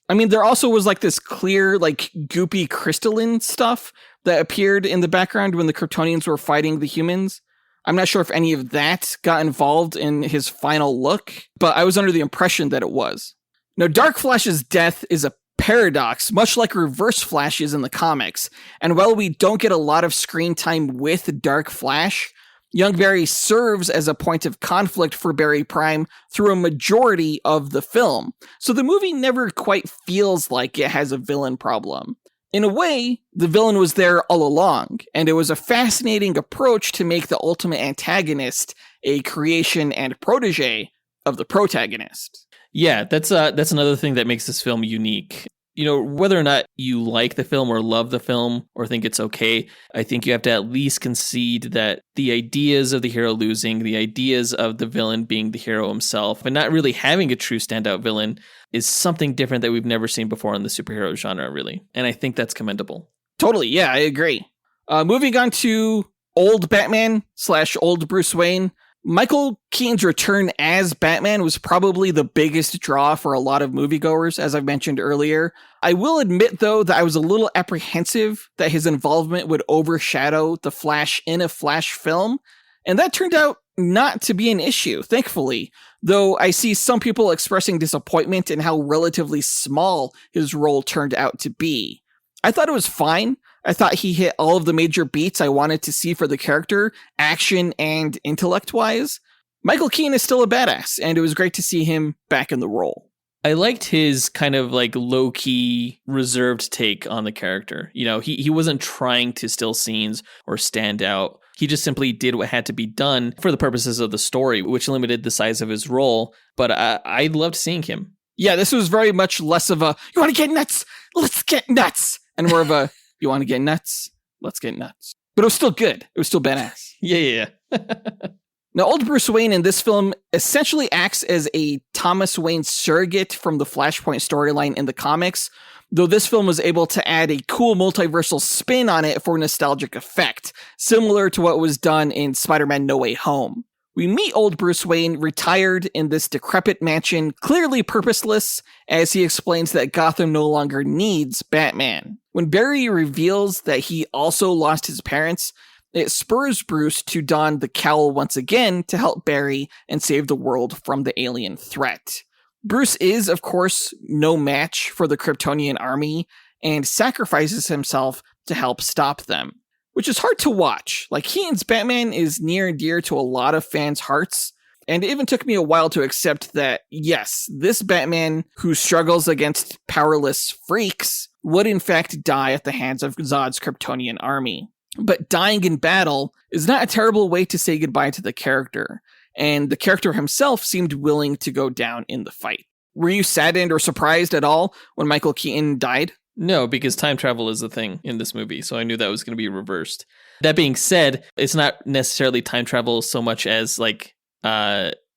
I mean, there also was like this clear, like goopy crystalline stuff that appeared in the background when the Kryptonians were fighting the humans. I'm not sure if any of that got involved in his final look, but I was under the impression that it was. Now, Dark Flash's death is a paradox, much like Reverse Flash is in the comics. And while we don't get a lot of screen time with Dark Flash, young Barry serves as a point of conflict for Barry Prime through a majority of the film. So the movie never quite feels like it has a villain problem. In a way, the villain was there all along, and it was a fascinating approach to make the ultimate antagonist a creation and protege of the protagonist. Yeah, that's another thing that makes this film unique. You know, whether or not you like the film or love the film or think it's okay, I think you have to at least concede that the ideas of the hero losing, the ideas of the villain being the hero himself, and not really having a true standout villain is something different that we've never seen before in the superhero genre, really. And I think that's commendable. Totally, yeah, I agree. Moving on to old Batman / old Bruce Wayne. Michael Keaton's return as Batman was probably the biggest draw for a lot of moviegoers, as I've mentioned earlier. I will admit, though, that I was a little apprehensive that his involvement would overshadow the Flash in a Flash film, And that turned out not to be an issue, thankfully, though I see some people expressing disappointment in how relatively small his role turned out to be. I thought it was fine. I thought he hit all of the major beats I wanted to see for the character, action and intellect-wise. Michael Keaton is still a badass, and it was great to see him back in the role. I liked his kind of like low-key, reserved take on the character. You know, he wasn't trying to steal scenes or stand out. He just simply did what had to be done for the purposes of the story, which limited the size of his role. But I loved seeing him. Yeah, this was very much less of a, you want to get nuts? Let's get nuts. And more of a, you want to get nuts? Let's get nuts. But it was still good. It was still badass. Yeah. Now, old Bruce Wayne in this film essentially acts as a Thomas Wayne surrogate from the Flashpoint storyline in the comics, though this film was able to add a cool multiversal spin on it for nostalgic effect, similar to what was done in Spider-Man No Way Home. We meet old Bruce Wayne retired in this decrepit mansion, clearly purposeless, as he explains that Gotham no longer needs Batman. When Barry reveals that he also lost his parents, it spurs Bruce to don the cowl once again to help Barry and save the world from the alien threat. Bruce is, of course, no match for the Kryptonian army and sacrifices himself to help stop them, which is hard to watch. Like, Keaton's Batman is near and dear to a lot of fans' hearts, and it even took me a while to accept that, yes, this Batman who struggles against powerless freaks would in fact die at the hands of Zod's Kryptonian army. But dying in battle is not a terrible way to say goodbye to the character, and the character himself seemed willing to go down in the fight. Were you saddened or surprised at all when Michael Keaton died? No, because time travel is a thing in this movie, so I knew that was going to be reversed. That being said, it's not necessarily time travel so much as like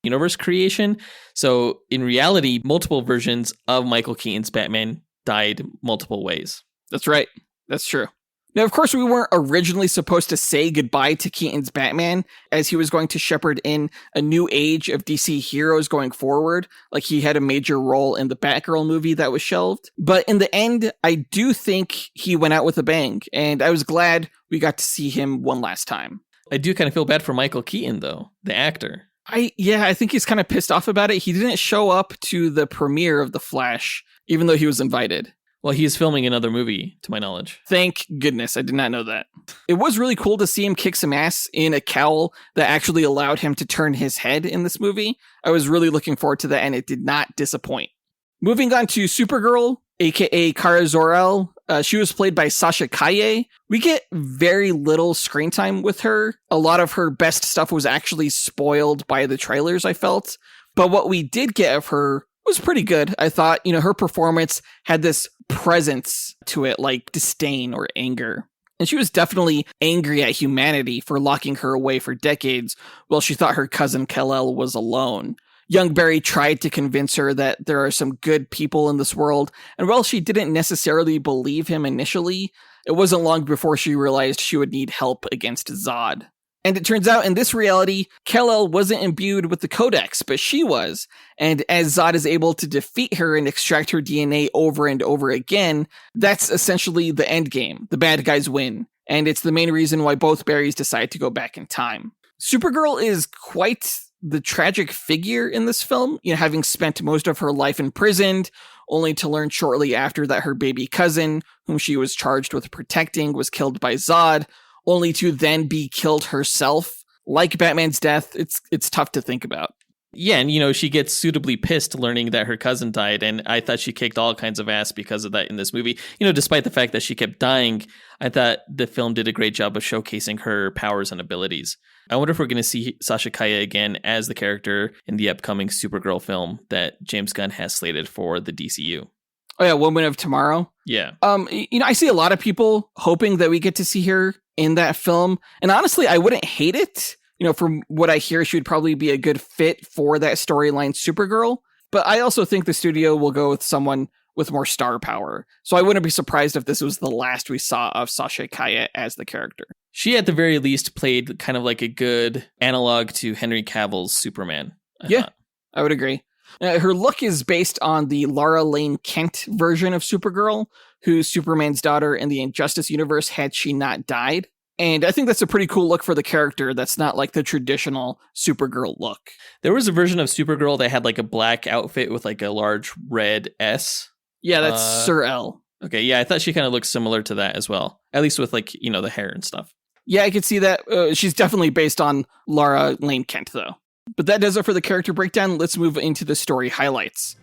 universe creation. So in reality, multiple versions of Michael Keaton's Batman died multiple ways. That's right. That's true. Now, of course, we weren't originally supposed to say goodbye to Keaton's Batman, as he was going to shepherd in a new age of DC heroes going forward, like he had a major role in the Batgirl movie that was shelved. But in the end, I do think he went out with a bang, and I was glad we got to see him one last time. I do kind of feel bad for Michael Keaton, though, the actor. I think he's kind of pissed off about it. He didn't show up to the premiere of The Flash, even though he was invited. Well, he is filming another movie, to my knowledge. Thank goodness. I did not know that. It was really cool to see him kick some ass in a cowl that actually allowed him to turn his head in this movie. I was really looking forward to that, and it did not disappoint. Moving on to Supergirl, aka Kara Zor-El. She was played by Sasha Calle. We get very little screen time with her. A lot of her best stuff was actually spoiled by the trailers, I felt. But what we did get of her was pretty good. I thought, her performance had this presence to it, like disdain or anger. And she was definitely angry at humanity for locking her away for decades while she thought her cousin Kal-El was alone. Young Barry tried to convince her that there are some good people in this world, and while she didn't necessarily believe him initially, it wasn't long before she realized she would need help against Zod. And it turns out in this reality, Kal-El wasn't imbued with the Codex, but she was. And as Zod is able to defeat her and extract her DNA over and over again, that's essentially the end game. The bad guys win. And it's the main reason why both Barrys decide to go back in time. Supergirl is quite the tragic figure in this film, having spent most of her life imprisoned, only to learn shortly after that her baby cousin, whom she was charged with protecting, was killed by Zod, only to then be killed herself. Like Batman's death, it's tough to think about. Yeah, and she gets suitably pissed learning that her cousin died, and I thought she kicked all kinds of ass because of that in this movie. Despite the fact that she kept dying, I thought the film did a great job of showcasing her powers and abilities. I wonder if we're going to see Sasha Calle again as the character in the upcoming Supergirl film that James Gunn has slated for the DCU. Oh yeah, Woman of Tomorrow? Yeah. I see a lot of people hoping that we get to see her in that film, and honestly, I wouldn't hate it. From what I hear, she would probably be a good fit for that storyline Supergirl. But I also think the studio will go with someone with more star power. So I wouldn't be surprised if this was the last we saw of Sasha Calle as the character. She, at the very least, played kind of like a good analog to Henry Cavill's Superman. I would agree. Her look is based on the Lara Lane Kent version of Supergirl, who's Superman's daughter in the Injustice universe had she not died. And I think that's a pretty cool look for the character that's not like the traditional Supergirl look. There was a version of Supergirl that had like a black outfit with like a large red S. Yeah, that's Sir L. Okay, yeah, I thought she kind of looked similar to that as well. At least with like, the hair and stuff. Yeah, I could see that. She's definitely based on Lara Lane Kent, though. But that does it for the character breakdown. Let's move into the story highlights.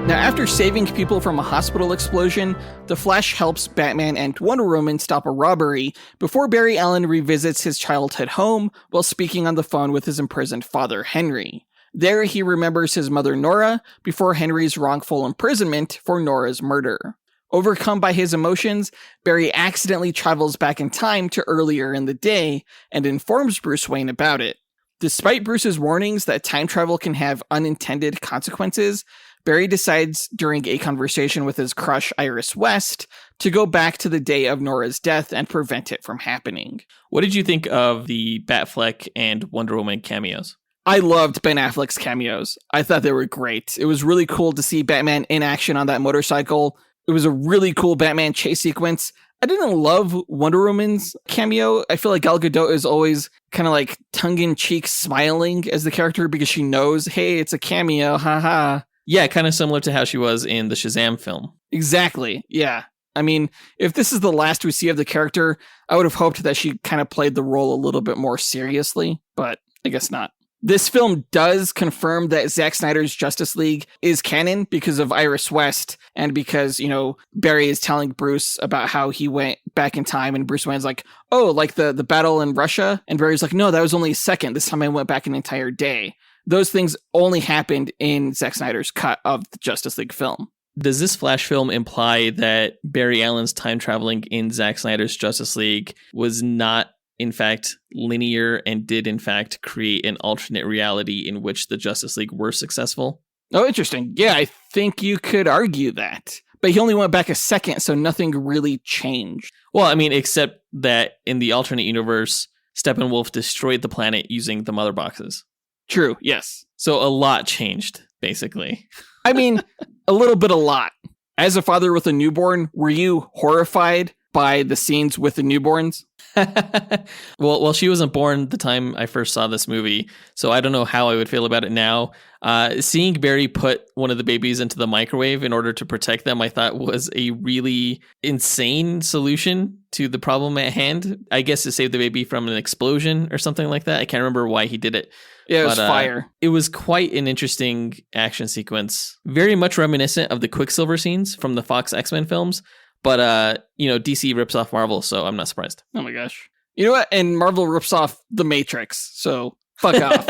Now, after saving people from a hospital explosion, the Flash helps Batman and Wonder Woman stop a robbery before Barry Allen revisits his childhood home while speaking on the phone with his imprisoned father, Henry. There, he remembers his mother, Nora, before Henry's wrongful imprisonment for Nora's murder. Overcome by his emotions, Barry accidentally travels back in time to earlier in the day and informs Bruce Wayne about it. Despite Bruce's warnings that time travel can have unintended consequences, Barry decides during a conversation with his crush Iris West to go back to the day of Nora's death and prevent it from happening. What did you think of the Batfleck and Wonder Woman cameos? I loved Ben Affleck's cameos. I thought they were great. It was really cool to see Batman in action on that motorcycle. It was a really cool Batman chase sequence. I didn't love Wonder Woman's cameo. I feel like Gal Gadot is always kind of like tongue-in-cheek smiling as the character because she knows, hey, it's a cameo, haha. Yeah, kind of similar to how she was in the Shazam film. Exactly, yeah. I mean, if this is the last we see of the character, I would have hoped that she kind of played the role a little bit more seriously, but I guess not. This film does confirm that Zack Snyder's Justice League is canon because of Iris West and because, Barry is telling Bruce about how he went back in time and Bruce Wayne's like, oh, like the battle in Russia? And Barry's like, no, that was only a second. This time I went back an entire day. Those things only happened in Zack Snyder's cut of the Justice League film. Does this Flash film imply that Barry Allen's time traveling in Zack Snyder's Justice League was not in fact linear and did in fact create an alternate reality in which the Justice League were successful? Oh, interesting. Yeah, I think you could argue that. But he only went back a second, so nothing really changed. Well, I mean, except that in the alternate universe, Steppenwolf destroyed the planet using the mother boxes. True, yes. So a lot changed, basically. I mean, a lot. As a father with a newborn, were you horrified by the scenes with the newborns? Well, she wasn't born the time I first saw this movie, so I don't know how I would feel about it now. Seeing Barry put one of the babies into the microwave in order to protect them, I thought was a really insane solution to the problem at hand. I guess to save the baby from an explosion or something like that. I can't remember why he did it. Yeah, it was fire. It was quite an interesting action sequence. Very much reminiscent of the Quicksilver scenes from the Fox X-Men films. But, DC rips off Marvel, so I'm not surprised. Oh my gosh. You know what? And Marvel rips off The Matrix, so fuck off.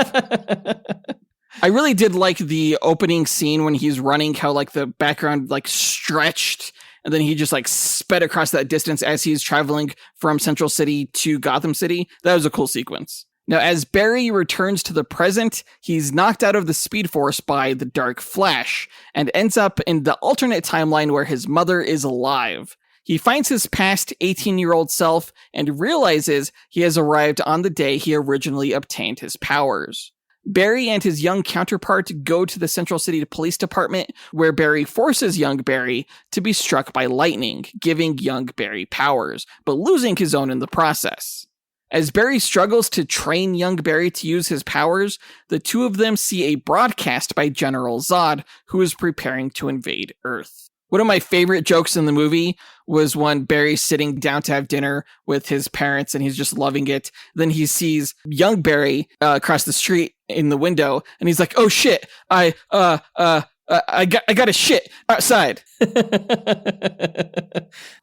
I really did like the opening scene when he's running, how like the background like stretched, and then he just like sped across that distance as he's traveling from Central City to Gotham City. That was a cool sequence. Now, as Barry returns to the present, he's knocked out of the Speed Force by the Dark Flash and ends up in the alternate timeline where his mother is alive. He finds his past 18-year-old self and realizes he has arrived on the day he originally obtained his powers. Barry and his young counterpart go to the Central City Police Department, where Barry forces young Barry to be struck by lightning, giving young Barry powers, but losing his own in the process. As Barry struggles to train young Barry to use his powers, the two of them see a broadcast by General Zod, who is preparing to invade Earth. One of my favorite jokes in the movie was when Barry's sitting down to have dinner with his parents and he's just loving it. Then he sees young Barry across the street in the window and he's like, oh shit, I got a shit outside.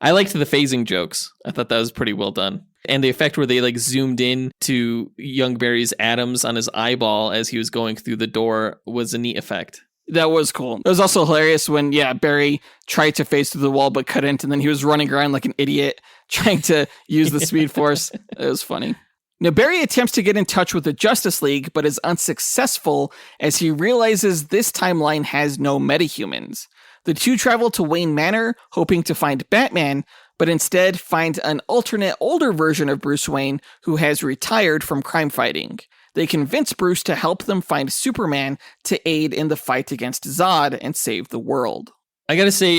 I liked the phasing jokes. I thought that was pretty well done. And the effect where they like zoomed in to young Barry's atoms on his eyeball as he was going through the door was a neat effect. That was cool. It was also hilarious when, Barry tried to phase through the wall but couldn't, and then he was running around like an idiot trying to use the Speed Force. It was funny. Now, Barry attempts to get in touch with the Justice League, but is unsuccessful as he realizes this timeline has no metahumans. The two travel to Wayne Manor, hoping to find Batman, but instead find an alternate older version of Bruce Wayne who has retired from crime fighting. They convince Bruce to help them find Superman to aid in the fight against Zod and save the world. I gotta say,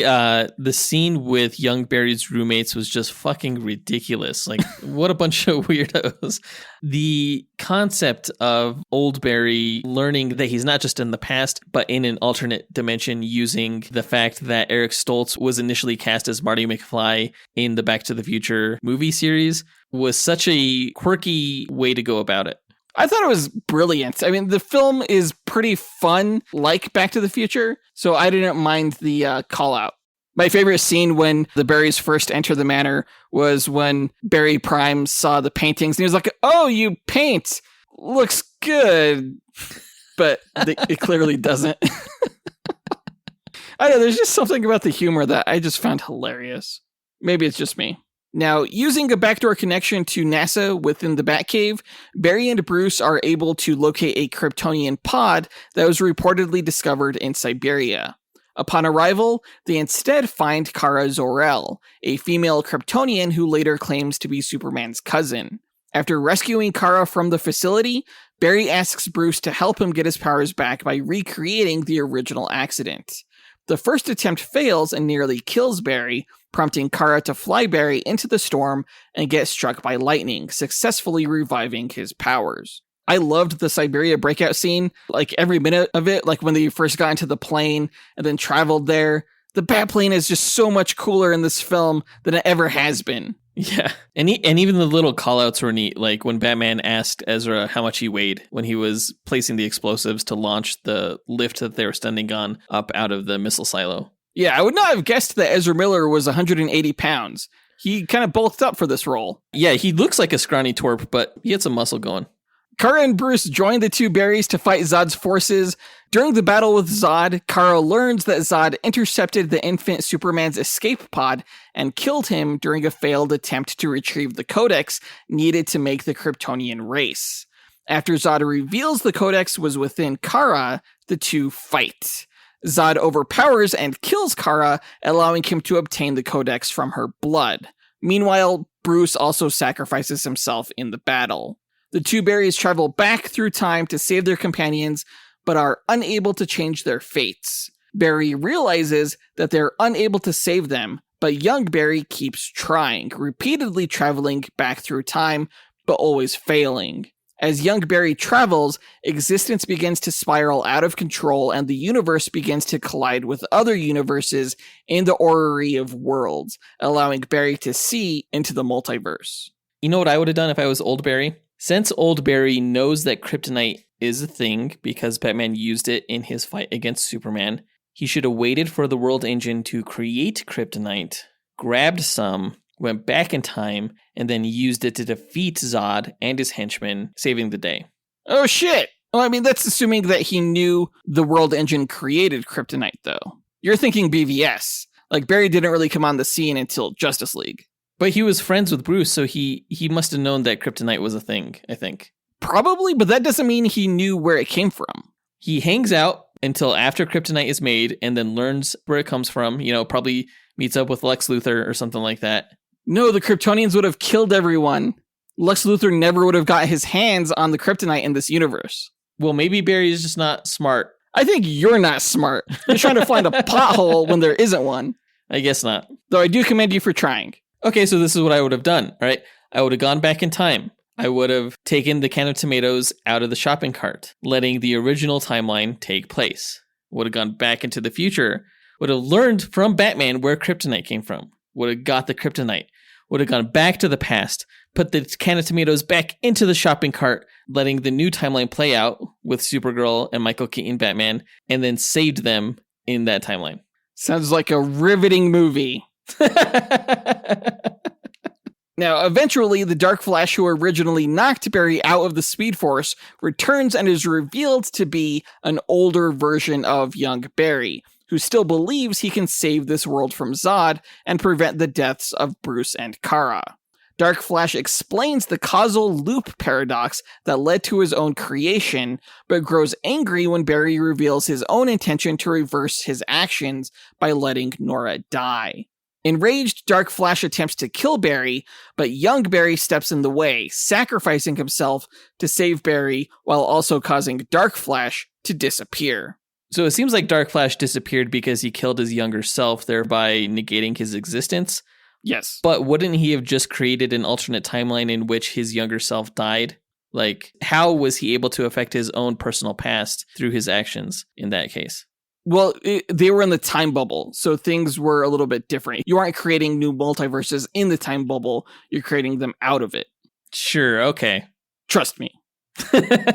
the scene with young Barry's roommates was just fucking ridiculous. Like, what a bunch of weirdos. The concept of old Barry learning that he's not just in the past, but in an alternate dimension, using the fact that Eric Stoltz was initially cast as Marty McFly in the Back to the Future movie series, was such a quirky way to go about it. I thought it was brilliant. I mean, the film is pretty fun, like Back to the Future, so I didn't mind the call out. My favorite scene when the Barrys first enter the manor was when Barry Prime saw the paintings and he was like, "Oh, you paint. Looks good." But it clearly doesn't. I know, there's just something about the humor that I just found hilarious. Maybe it's just me. Now, using a backdoor connection to NASA within the Batcave, Barry and Bruce are able to locate a Kryptonian pod that was reportedly discovered in Siberia. Upon arrival, they instead find Kara Zor-El, a female Kryptonian who later claims to be Superman's cousin. After rescuing Kara from the facility, Barry asks Bruce to help him get his powers back by recreating the original accident. The first attempt fails and nearly kills Barry, prompting Kara to fly Barry into the storm and get struck by lightning, successfully reviving his powers. I loved the Siberia breakout scene, like every minute of it, like when they first got into the plane and then traveled there. The Batplane is just so much cooler in this film than it ever has been. Yeah, and even the little callouts were neat, like when Batman asked Ezra how much he weighed when he was placing the explosives to launch the lift that they were standing on up out of the missile silo. Yeah, I would not have guessed that Ezra Miller was 180 pounds. He kind of bulked up for this role. Yeah, he looks like a scrawny twerp, but he had some muscle going. Kara and Bruce join the two Barrys to fight Zod's forces. During the battle with Zod, Kara learns that Zod intercepted the infant Superman's escape pod and killed him during a failed attempt to retrieve the codex needed to make the Kryptonian race. After Zod reveals the codex was within Kara, the two fight. Zod overpowers and kills Kara, allowing him to obtain the codex from her blood. Meanwhile, Bruce also sacrifices himself in the battle. The two Barrys travel back through time to save their companions, but are unable to change their fates. Barry realizes that they're unable to save them, but young Barry keeps trying, repeatedly traveling back through time, but always failing. As young Barry travels, existence begins to spiral out of control and the universe begins to collide with other universes in the orrery of worlds, allowing Barry to see into the multiverse. You know what I would have done if I was old Barry? Since old Barry knows that kryptonite is a thing because Batman used it in his fight against Superman, he should have waited for the World Engine to create kryptonite, grabbed some, went back in time, and then used it to defeat Zod and his henchmen, saving the day. Oh shit! Well, I mean, that's assuming that he knew the World Engine created kryptonite, though. You're thinking BVS. Like, Barry didn't really come on the scene until Justice League. But he was friends with Bruce, so he must have known that kryptonite was a thing, I think. Probably, but that doesn't mean he knew where it came from. He hangs out until after kryptonite is made and then learns where it comes from, probably meets up with Lex Luthor or something like that. No, the Kryptonians would have killed everyone. Lex Luthor never would have got his hands on the kryptonite in this universe. Well, maybe Barry is just not smart. I think you're not smart. You're trying to find a pothole when there isn't one. I guess not. Though I do commend you for trying. Okay, so this is what I would have done, all right? I would have gone back in time. I would have taken the can of tomatoes out of the shopping cart, letting the original timeline take place. Would have gone back into the future. Would have learned from Batman where kryptonite came from. Would have got the kryptonite. Would have gone back to the past, put the can of tomatoes back into the shopping cart, letting the new timeline play out with Supergirl and Michael Keaton Batman, and then saved them in that timeline. Sounds like a riveting movie. Now, eventually, the Dark Flash who originally knocked Barry out of the Speed Force returns and is revealed to be an older version of young Barry, who still believes he can save this world from Zod and prevent the deaths of Bruce and Kara. Dark Flash explains the causal loop paradox that led to his own creation, but grows angry when Barry reveals his own intention to reverse his actions by letting Nora die. Enraged, Dark Flash attempts to kill Barry, but young Barry steps in the way, sacrificing himself to save Barry while also causing Dark Flash to disappear. So it seems like Dark Flash disappeared because he killed his younger self, thereby negating his existence. Yes. But wouldn't he have just created an alternate timeline in which his younger self died? Like, how was he able to affect his own personal past through his actions in that case? Well, they were in the time bubble, so things were a little bit different. You aren't creating new multiverses in the time bubble, you're creating them out of it. Sure, okay. Trust me.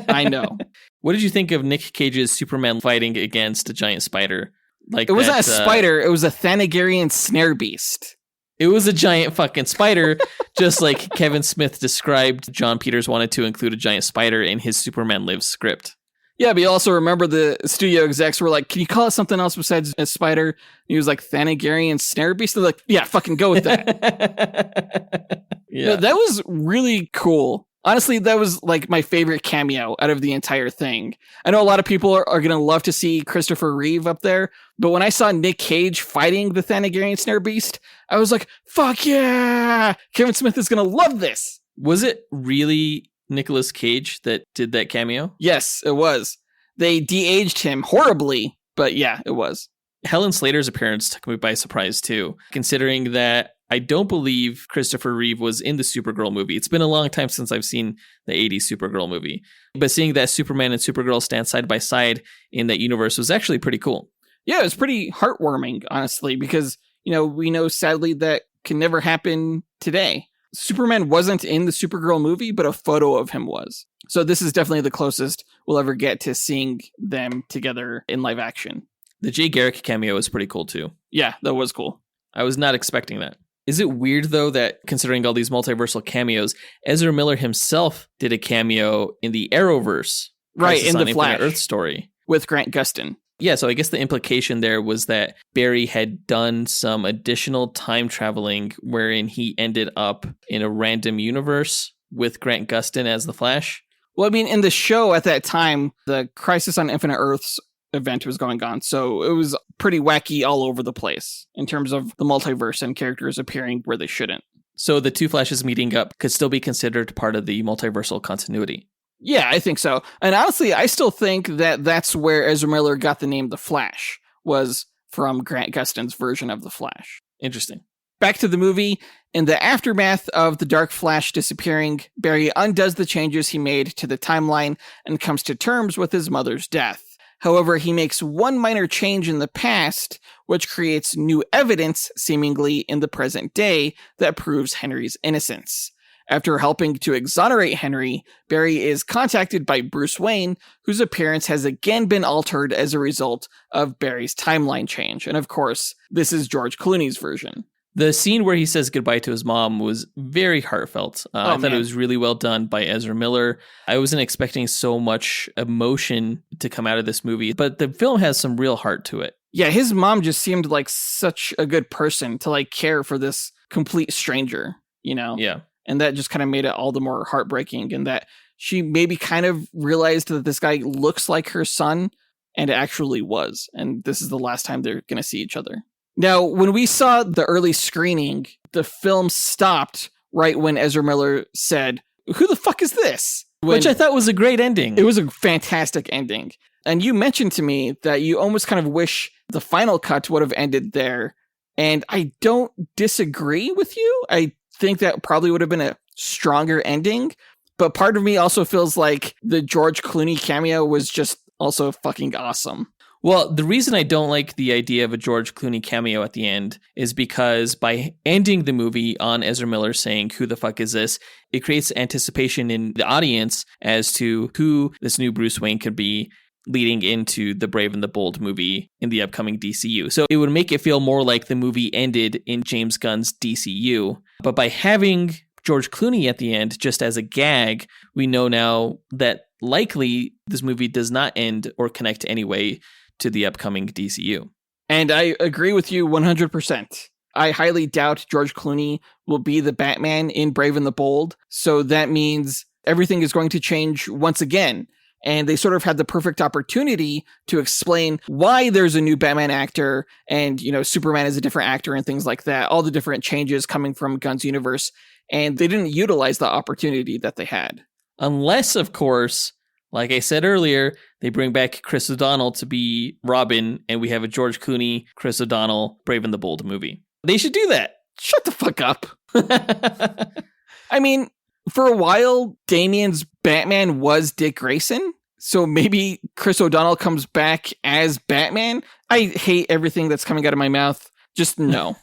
I know. What did you think of Nick Cage's Superman fighting against a giant spider? Like, it wasn't a spider, it was a Thanagarian snare beast. It was a giant fucking spider, just like Kevin Smith described John Peters wanted to include a giant spider in his Superman Lives script. Yeah, but you also remember the studio execs were like, can you call it something else besides a spider? And he was like, Thanagarian snare beast? They're like, yeah, fucking go with that. Yeah. That was really cool. Honestly, that was like my favorite cameo out of the entire thing. I know a lot of people are going to love to see Christopher Reeve up there, but when I saw Nick Cage fighting the Thanagarian snare beast, I was like, fuck yeah! Kevin Smith is going to love this! Was it really Nicolas Cage that did that cameo? Yes, it was. They de-aged him horribly, but yeah, it was. Helen Slater's appearance took me by surprise too, considering that I don't believe Christopher Reeve was in the Supergirl movie. It's been a long time since I've seen the 80s Supergirl movie. But seeing that Superman and Supergirl stand side by side in that universe was actually pretty cool. Yeah, it was pretty heartwarming, honestly, because, you know, we know sadly that can never happen today. Superman wasn't in the Supergirl movie, but a photo of him was. So this is definitely the closest we'll ever get to seeing them together in live action. The Jay Garrick cameo was pretty cool too. Yeah, that was cool. I was not expecting that. Is it weird, though, that considering all these multiversal cameos, Ezra Miller himself did a cameo in the Arrowverse? Right, in the Flash. Earth story. With Grant Gustin. Yeah, so I guess the implication there was that Barry had done some additional time traveling wherein he ended up in a random universe with Grant Gustin as the Flash. Well, I mean, in the show at that time, the Crisis on Infinite Earths event was going on, so it was pretty wacky all over the place in terms of the multiverse and characters appearing where they shouldn't. So the two Flashes meeting up could still be considered part of the multiversal continuity. Yeah, I think so. And honestly, I still think that that's where Ezra Miller got the name The Flash, was from Grant Gustin's version of The Flash. Interesting. Back to the movie. In the aftermath of the Dark Flash disappearing, Barry undoes the changes he made to the timeline and comes to terms with his mother's death. However, he makes one minor change in the past, which creates new evidence, seemingly in the present day, that proves Henry's innocence. After helping to exonerate Henry, Barry is contacted by Bruce Wayne, whose appearance has again been altered as a result of Barry's timeline change. And of course, this is George Clooney's version. The scene where he says goodbye to his mom was very heartfelt. I thought it was really well done by Ezra Miller. I wasn't expecting so much emotion to come out of this movie, but the film has some real heart to it. Yeah, his mom just seemed like such a good person to like care for this complete stranger, you know? Yeah. And that just kind of made it all the more heartbreaking, and that she maybe kind of realized that this guy looks like her son, and it actually was. And this is the last time they're going to see each other. Now, when we saw the early screening, the film stopped right when Ezra Miller said, "Who the fuck is this?" Which I thought was a great ending. It was a fantastic ending. And you mentioned to me that you almost kind of wish the final cut would have ended there. And I don't disagree with you. I think that probably would have been a stronger ending. But part of me also feels like the George Clooney cameo was just also fucking awesome. Well, the reason I don't like the idea of a George Clooney cameo at the end is because by ending the movie on Ezra Miller saying, "Who the fuck is this?" it creates anticipation in the audience as to who this new Bruce Wayne could be leading into the Brave and the Bold movie in the upcoming DCU. So it would make it feel more like the movie ended in James Gunn's DCU. But by having George Clooney at the end, just as a gag, we know now that likely this movie does not end or connect anyway to the upcoming DCU. And I agree with you 100%. I highly doubt George Clooney will be the Batman in Brave and the Bold. So that means everything is going to change once again. And they sort of had the perfect opportunity to explain why there's a new Batman actor and, Superman is a different actor and things like that. All the different changes coming from Gunn's universe. And they didn't utilize the opportunity that they had. Unless, of course, like I said earlier, they bring back Chris O'Donnell to be Robin and we have a George Clooney, Chris O'Donnell, Brave and the Bold movie. They should do that. Shut the fuck up. I mean, for a while, Damian's Batman was Dick Grayson. So maybe Chris O'Donnell comes back as Batman. I hate everything that's coming out of my mouth. Just no.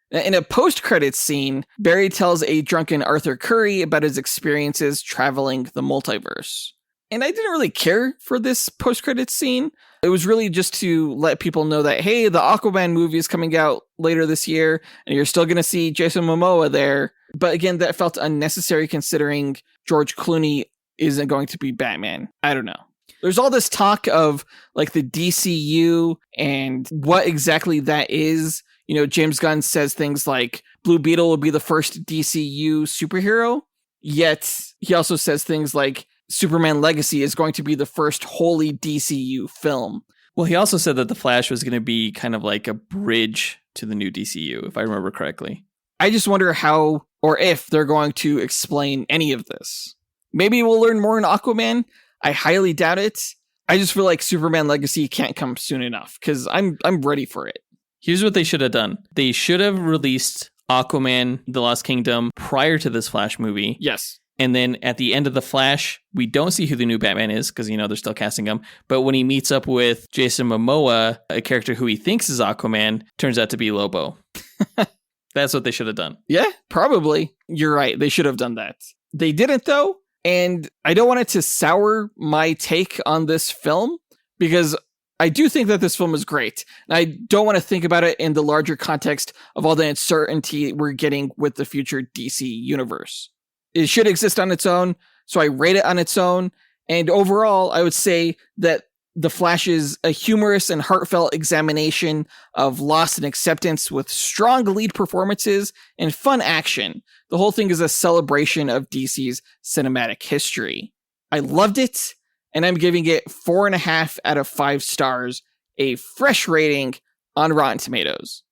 In a post-credits scene, Barry tells a drunken Arthur Curry about his experiences traveling the multiverse. And I didn't really care for this post-credits scene. It was really just to let people know that, hey, the Aquaman movie is coming out later this year, and you're still going to see Jason Momoa there. But again, that felt unnecessary considering George Clooney isn't going to be Batman. I don't know. There's all this talk of like the DCU and what exactly that is. James Gunn says things like Blue Beetle will be the first DCU superhero. Yet he also says things like Superman Legacy is going to be the first wholly DCU film. Well, he also said that The Flash was going to be kind of like a bridge to the new DCU, if I remember correctly. I just wonder how or if they're going to explain any of this. Maybe we'll learn more in Aquaman. I highly doubt it. I just feel like Superman Legacy can't come soon enough because I'm ready for it. Here's what they should have done. They should have released Aquaman, The Lost Kingdom prior to this Flash movie. Yes. And then at the end of The Flash, we don't see who the new Batman is because, they're still casting him. But when he meets up with Jason Momoa, a character who he thinks is Aquaman, turns out to be Lobo. That's what they should have done. Yeah, probably. You're right. They should have done that. They didn't, though. And I don't want it to sour my take on this film because I do think that this film is great. And I don't want to think about it in the larger context of all the uncertainty we're getting with the future DC universe. It should exist on its own, so I rate it on its own. And overall, I would say that The Flash is a humorous and heartfelt examination of loss and acceptance with strong lead performances and fun action. The whole thing is a celebration of DC's cinematic history. I loved it, and I'm giving it 4.5 out of 5 stars, a fresh rating on Rotten Tomatoes.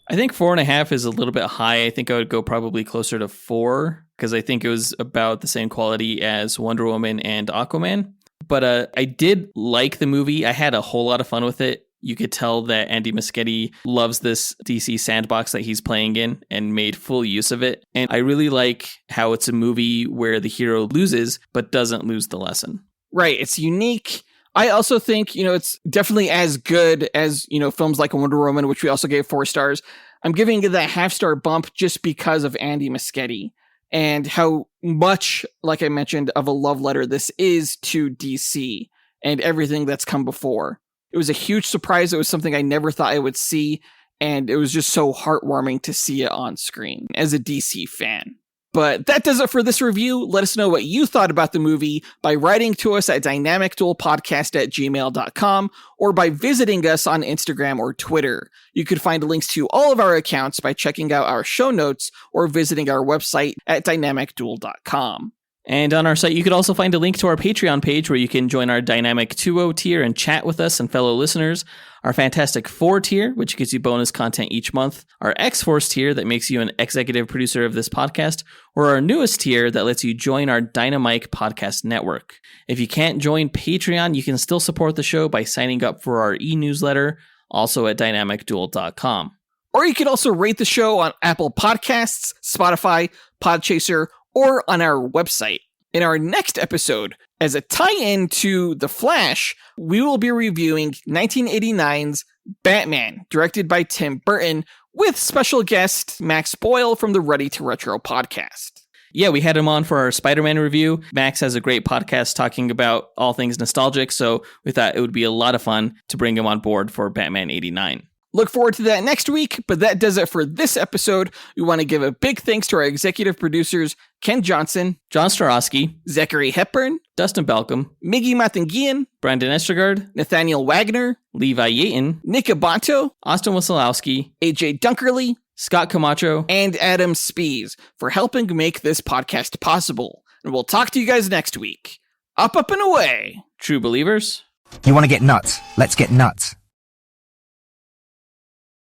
I think 4.5 is a little bit high. I think I would go probably closer to 4 because I think it was about the same quality as Wonder Woman and Aquaman. But I did like the movie. I had a whole lot of fun with it. You could tell that Andy Muschietti loves this DC sandbox that he's playing in and made full use of it. And I really like how it's a movie where the hero loses but doesn't lose the lesson. Right. It's unique. I also think, it's definitely as good as, films like Wonder Woman, which we also gave 4 stars. I'm giving it that half-star bump just because of Andy Muschietti and how much, like I mentioned, of a love letter this is to DC and everything that's come before. It was a huge surprise. It was something I never thought I would see, and it was just so heartwarming to see it on screen as a DC fan. But that does it for this review. Let us know what you thought about the movie by writing to us at dynamicduelpodcast@gmail.com or by visiting us on Instagram or Twitter. You could find links to all of our accounts by checking out our show notes or visiting our website at dynamicduel.com. And on our site, you could also find a link to our Patreon page where you can join our Dynamic 2.0 tier and chat with us and fellow listeners, our Fantastic 4 tier, which gives you bonus content each month, our X-Force tier that makes you an executive producer of this podcast, or our newest tier that lets you join our Dynamike podcast network. If you can't join Patreon, you can still support the show by signing up for our e-newsletter, also at dynamicduel.com. Or you can also rate the show on Apple Podcasts, Spotify, Podchaser, or on our website. In our next episode, as a tie-in to The Flash, we will be reviewing 1989's Batman, directed by Tim Burton, with special guest Max Boyle from the Ready to Retro podcast. Yeah, we had him on for our Spider-Man review. Max has a great podcast talking about all things nostalgic, so we thought it would be a lot of fun to bring him on board for Batman 89. Look forward to that next week, but that does it for this episode. We want to give a big thanks to our executive producers, Ken Johnson, John Starosky, Zachary Hepburn, Dustyn Balcom, Miggy Matanguihan, Brandon Estergard, Nathaniel Wagner, Levi Yeaton, Nick Abanto, Austin Wesolowski, AJ Dunkerley, Scott Camacho, and Adam Speas for helping make this podcast possible. And we'll talk to you guys next week. Up, up, and away. True believers. You want to get nuts? Let's get nuts.